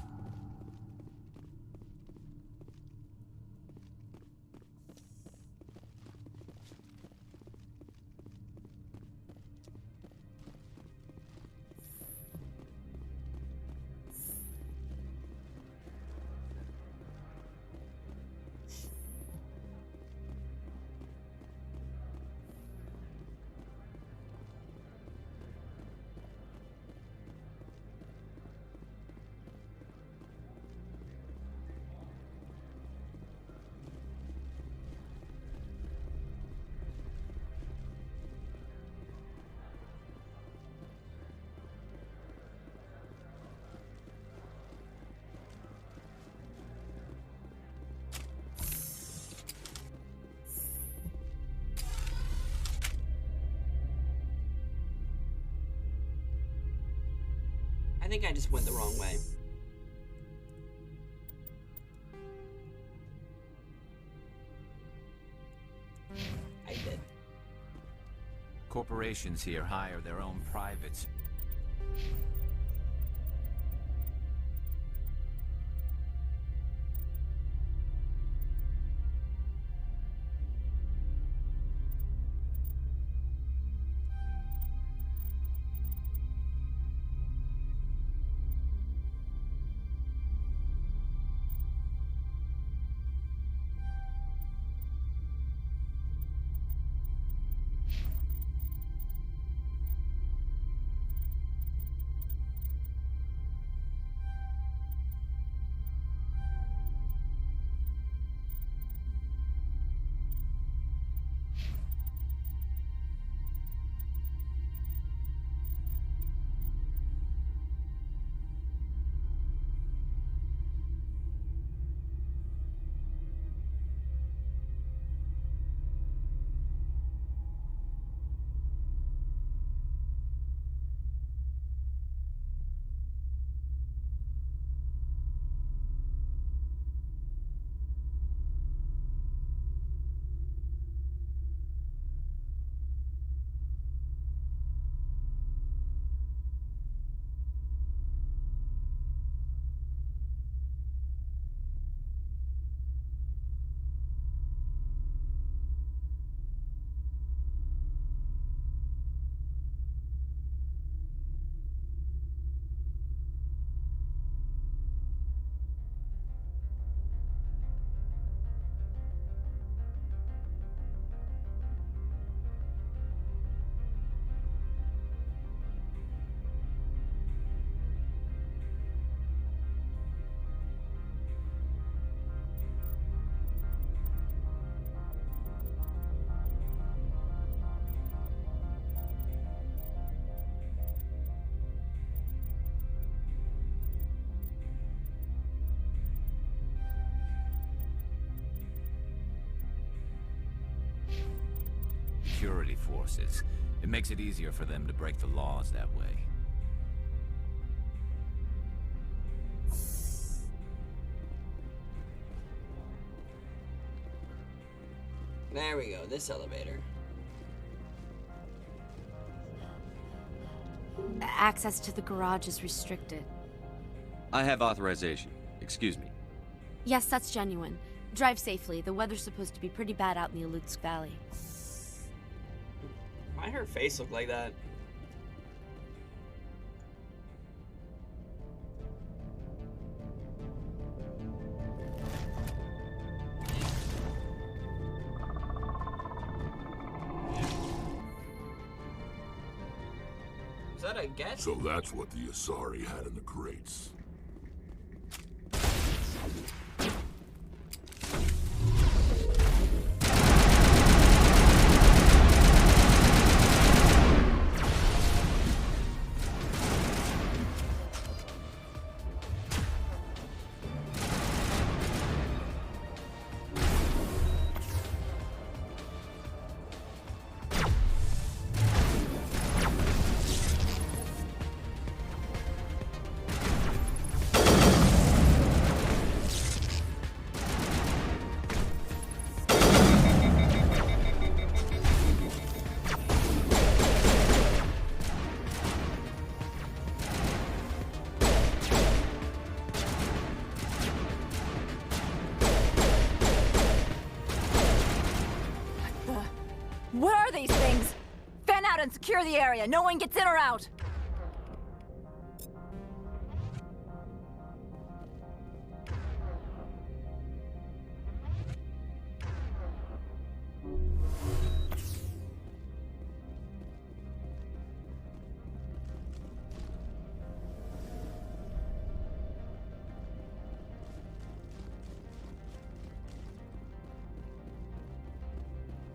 I think I just went the wrong way. I did. Corporations here hire their own privates. Security forces. It makes it easier for them to break the laws that way. There we go, this elevator. Access to the garage is restricted. I have authorization. Excuse me. Yes, that's genuine. Drive safely. The weather's supposed to be pretty bad out in the Alutsk Valley. Why her face look like that? Is that a get? So that's what the Asari had in the crates. and secure the area. No one gets in or out.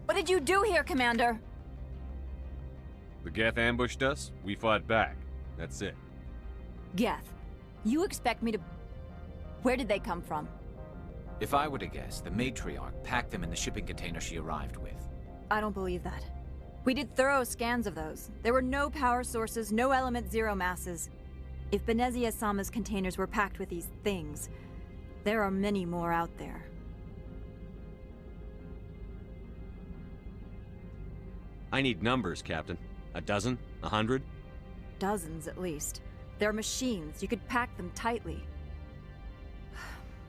What did you do here, Commander? The Geth ambushed us, we fought back. That's it. Geth, you expect me to... Where did they come from? If I were to guess, the matriarch packed them in the shipping container she arrived with. I don't believe that. We did thorough scans of those. There were no power sources, no element zero masses. If Benezia Sama's containers were packed with these things, there are many more out there. I need numbers, Captain. A dozen? 100? Dozens, at least. They're machines. You could pack them tightly.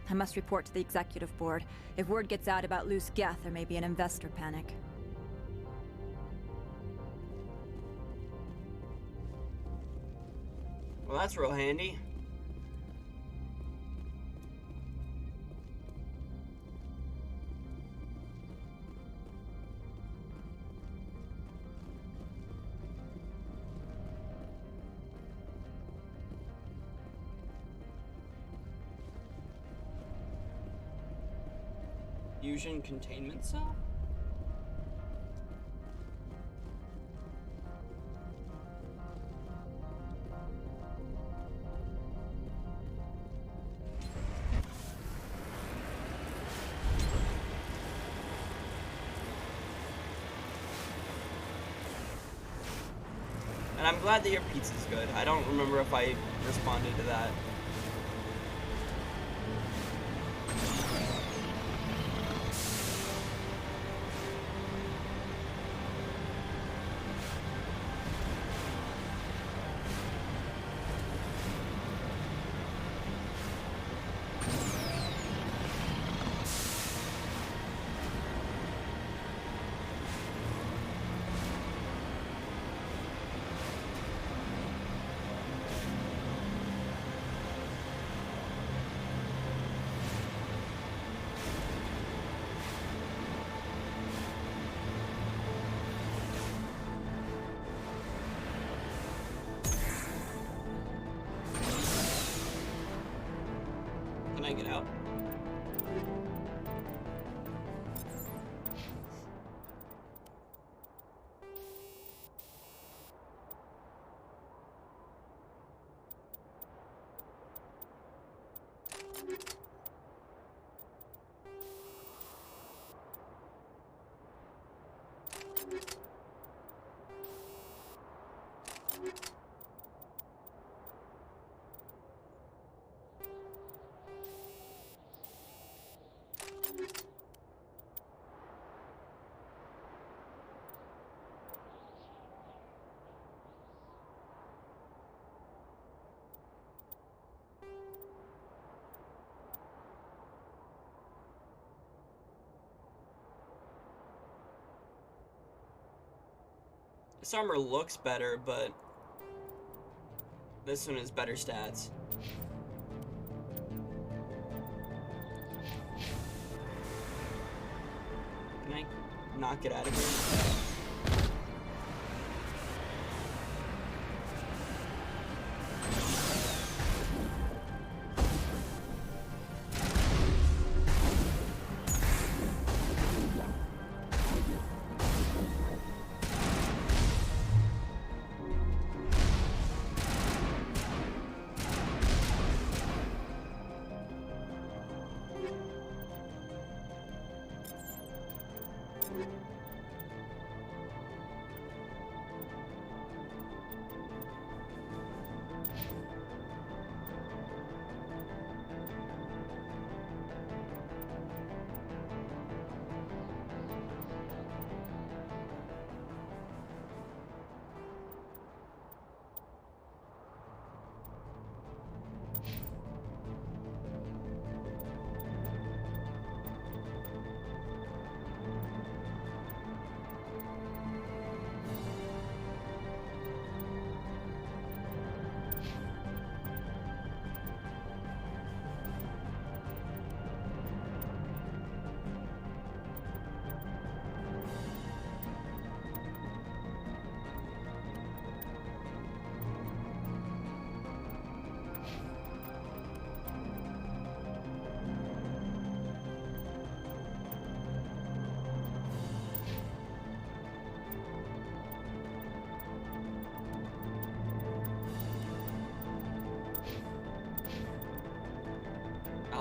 I must report to the executive board. If word gets out about loose Geth, there may be an investor panic. Well, that's real handy. Fusion containment cell? And I'm glad that your pizza's good. I don't remember if I responded to that. Can I get out? This armor looks better, but this one has better stats. Can I not get out of here?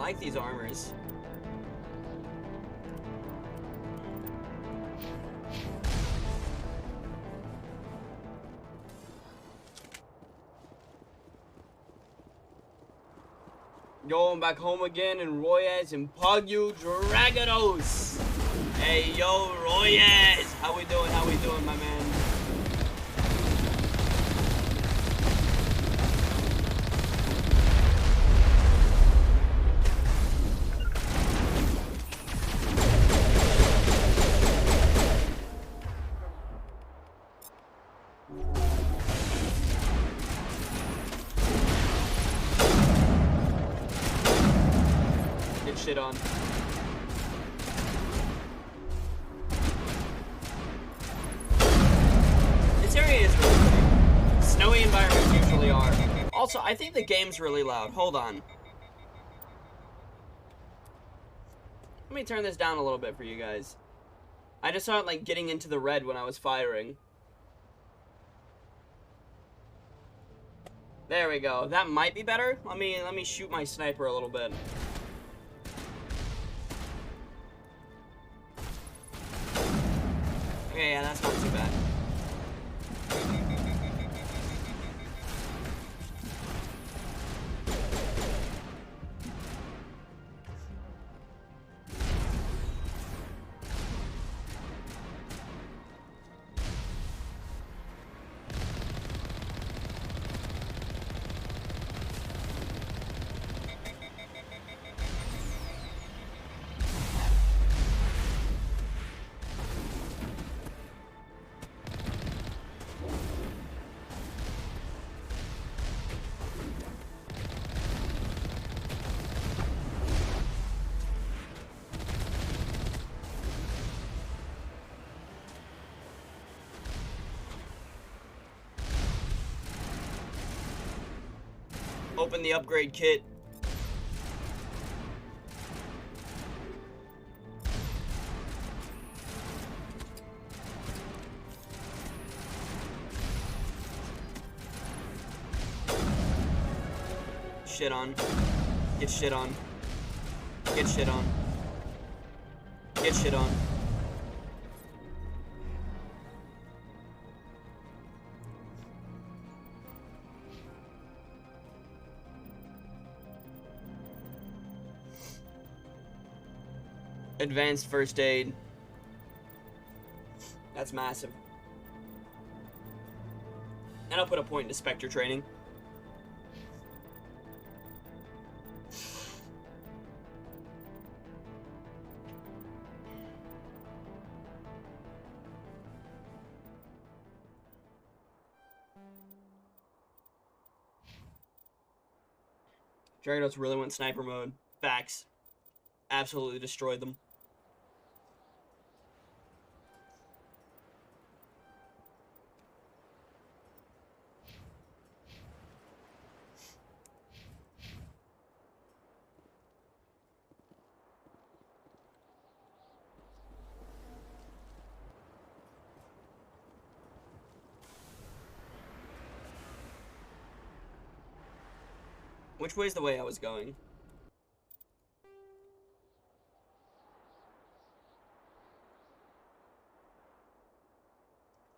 like these armors. Going back home again in Royaz and Pugyu Dragados. Hey, yo, Royaz. How we doing? How we doing, my man? Get shit on. This area is really pretty. Snowy environments usually are. Also, I think the game's really loud. Hold on. Let me turn this down a little bit for you guys. I just saw it like getting into the red when I was firing. There we go. That might be better. Let me shoot my sniper a little bit. Okay, yeah, that's not too bad. Open the upgrade kit. Shit on. Get shit on. Get shit on. Get shit on. Advanced first aid. That's massive. And I'll put a point into Spectre training. Dragados really went sniper mode. Facts. Absolutely destroyed them. Which way's the way I was going?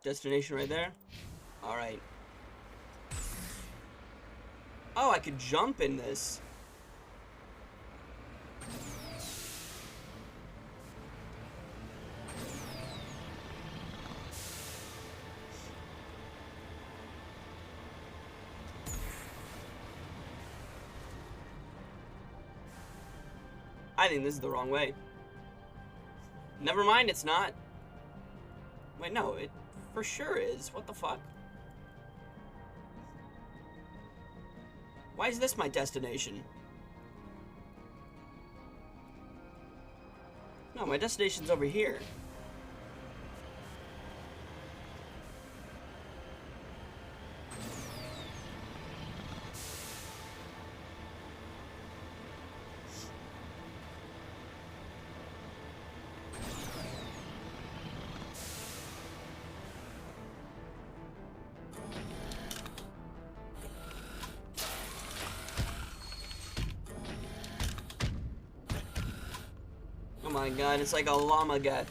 Destination right there? Alright. Oh, I could jump in this. I think this is the wrong way. Never mind, it's not. Wait, no, it for sure is. What the fuck? Why is this my destination? No, my destination's over here. Oh my god, it's like a llama guy.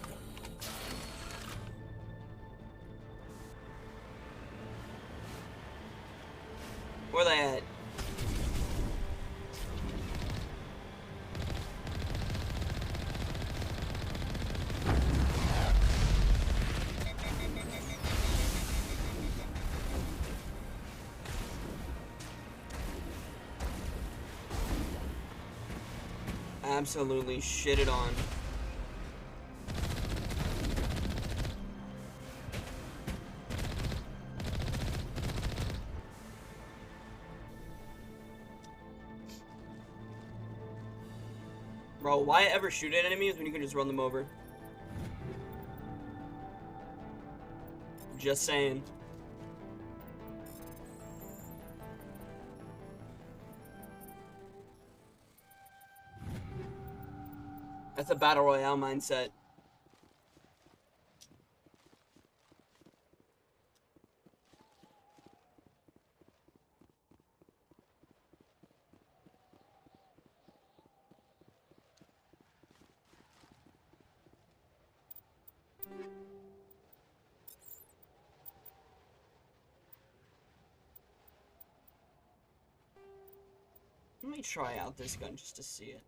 Where they at? Absolutely shitted on. Bro, why ever shoot at enemies when you can just run them over? Just saying. That's a battle royale mindset. Let me try out this gun just to see it.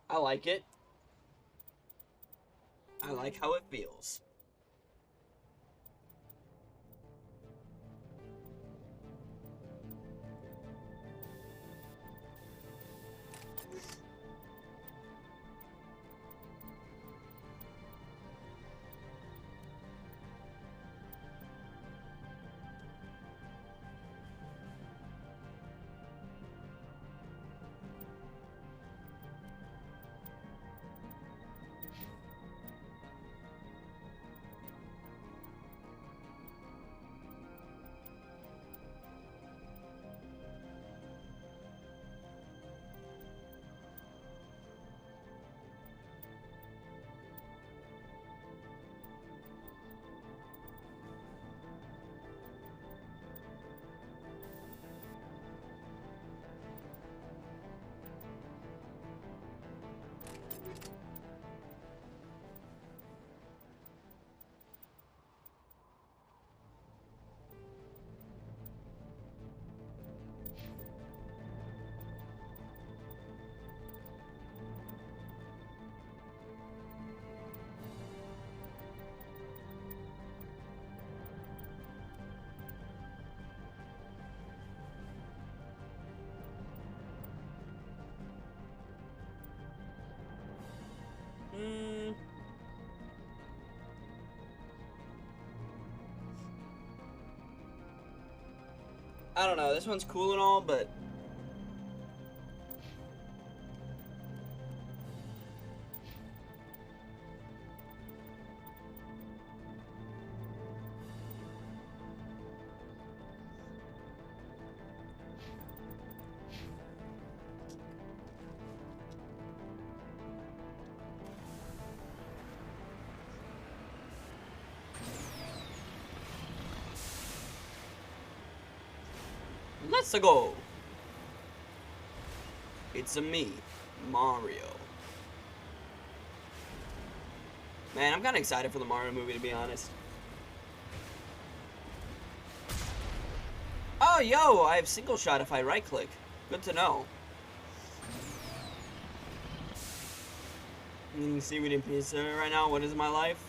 I like it. I like how it feels. I don't know, this one's cool and all, but let's go. It's a me, Mario. Man, I'm kind of excited for the Mario movie, to be honest. Oh, yo, I have single shot if I right click. Good to know. You can see we didn't piece it right now. What is my life?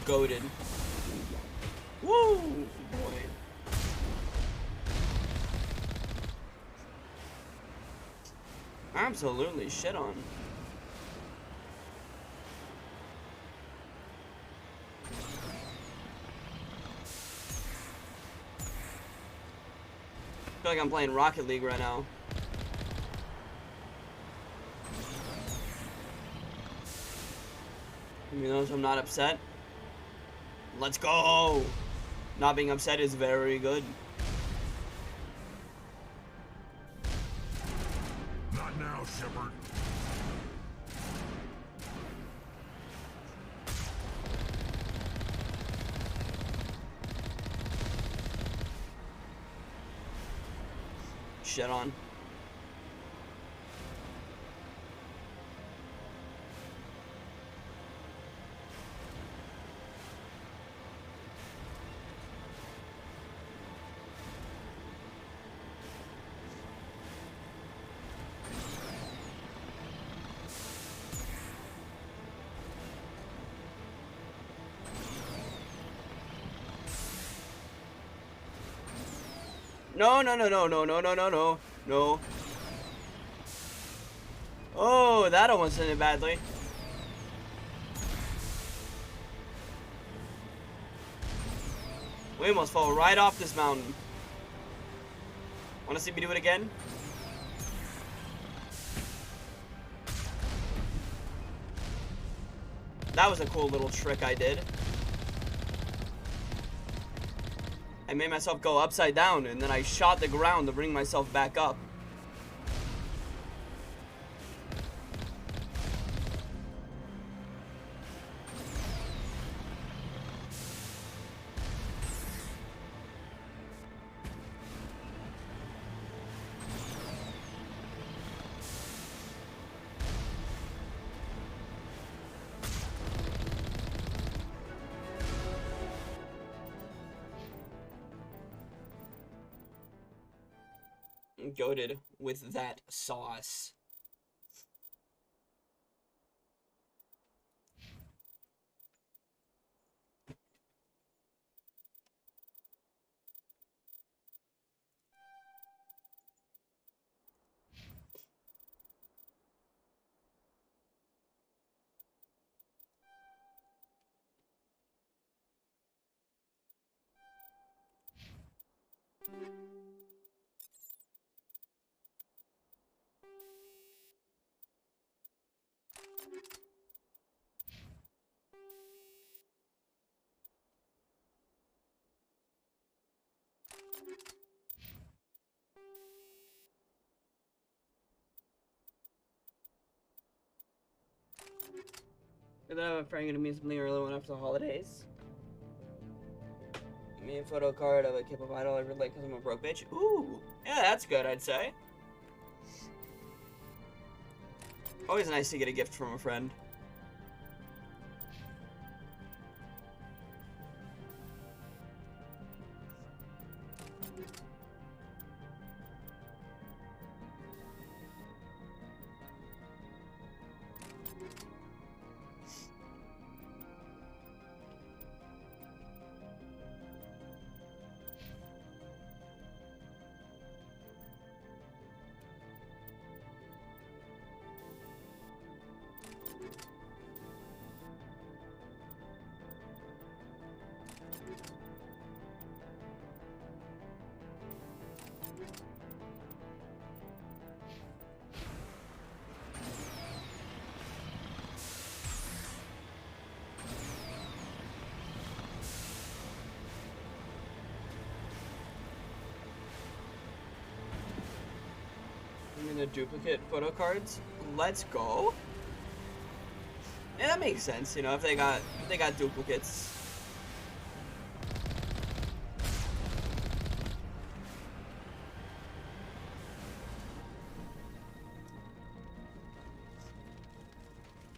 Goated. Woo, boy. Absolutely shit on. I feel like I'm playing Rocket League right now. You know, I'm not upset. Let's go! Not being upset is very good. Not now, now, Shepard. Shit on. No, no, no, no, no, no, no, no, no, no. Oh, that almost ended badly. We almost fall right off this mountain. Want to see me do it again? That was a cool little trick I did. I made myself go upside down, and then I shot the ground to bring myself back up. Goated with that sauce. And then I have a friend gonna meet something early one after the holidays. Give me a photo card of a K-pop idol I really like because I'm a broke bitch. Ooh, yeah, that's good, I'd say. Always nice to get a gift from a friend. The duplicate photo cards. Let's go. Yeah, that makes sense. You know, if they got duplicates.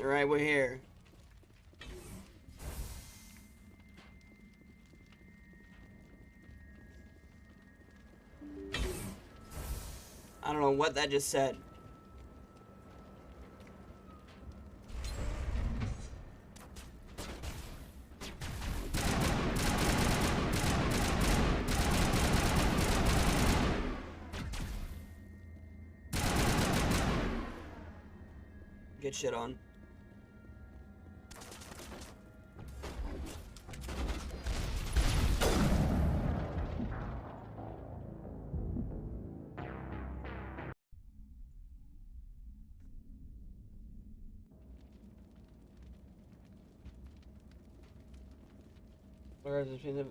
All right, we're here. I don't know what that just said. Get shit on.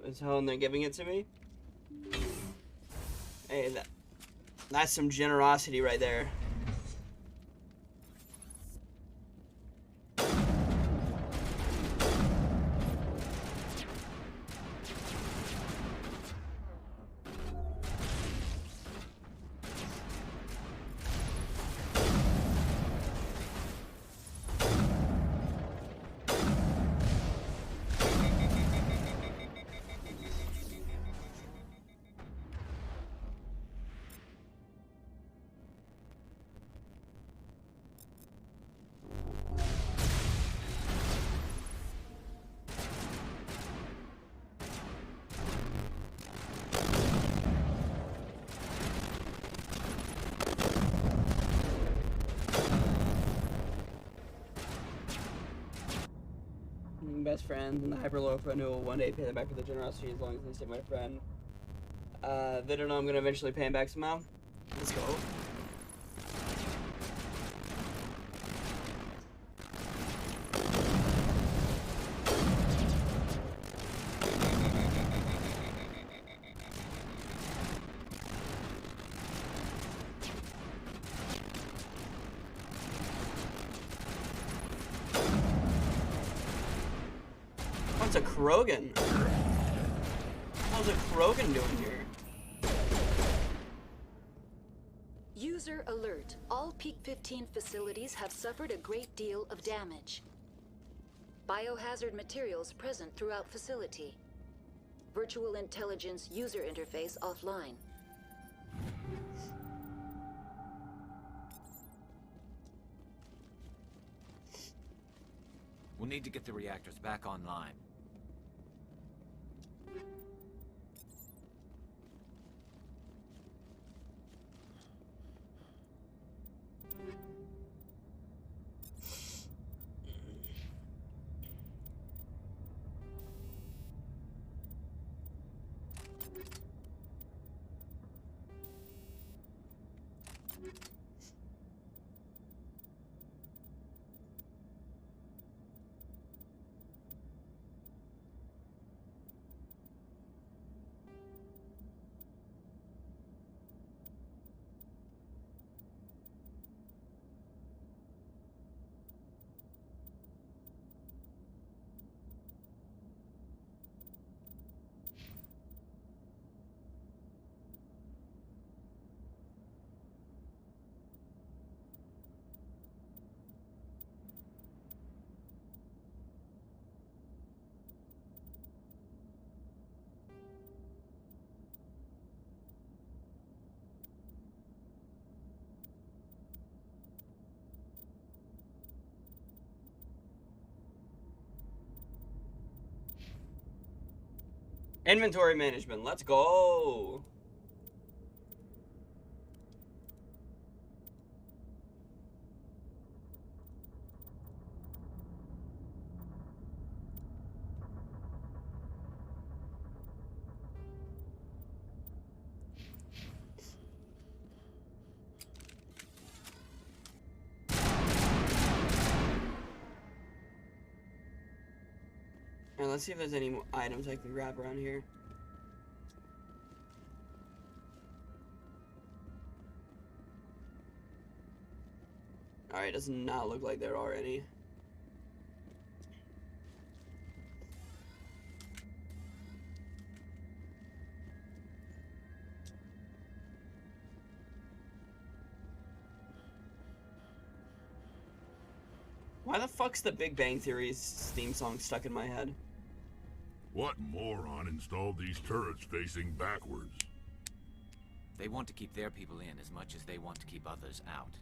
Is how they're giving it to me. Hey, that's some generosity right there. best friends, and the hyper-loyal friend who will one day pay them back for their generosity as long as they stay my friend. They don't know I'm gonna eventually pay him back somehow. Let's go. What's a Krogan? How's a Krogan doing here? User alert. All Peak 15 facilities have suffered a great deal of damage. Biohazard materials present throughout facility. Virtual intelligence user interface offline. We'll need to get the reactors back online. Inventory management, let's go! Alright, let's see if there's any more items I can grab around here. Alright, does not look like there are any. Why the fuck's the Big Bang Theory's theme song stuck in my head? What moron installed these turrets facing backwards? They want to keep their people in as much as they want to keep others out.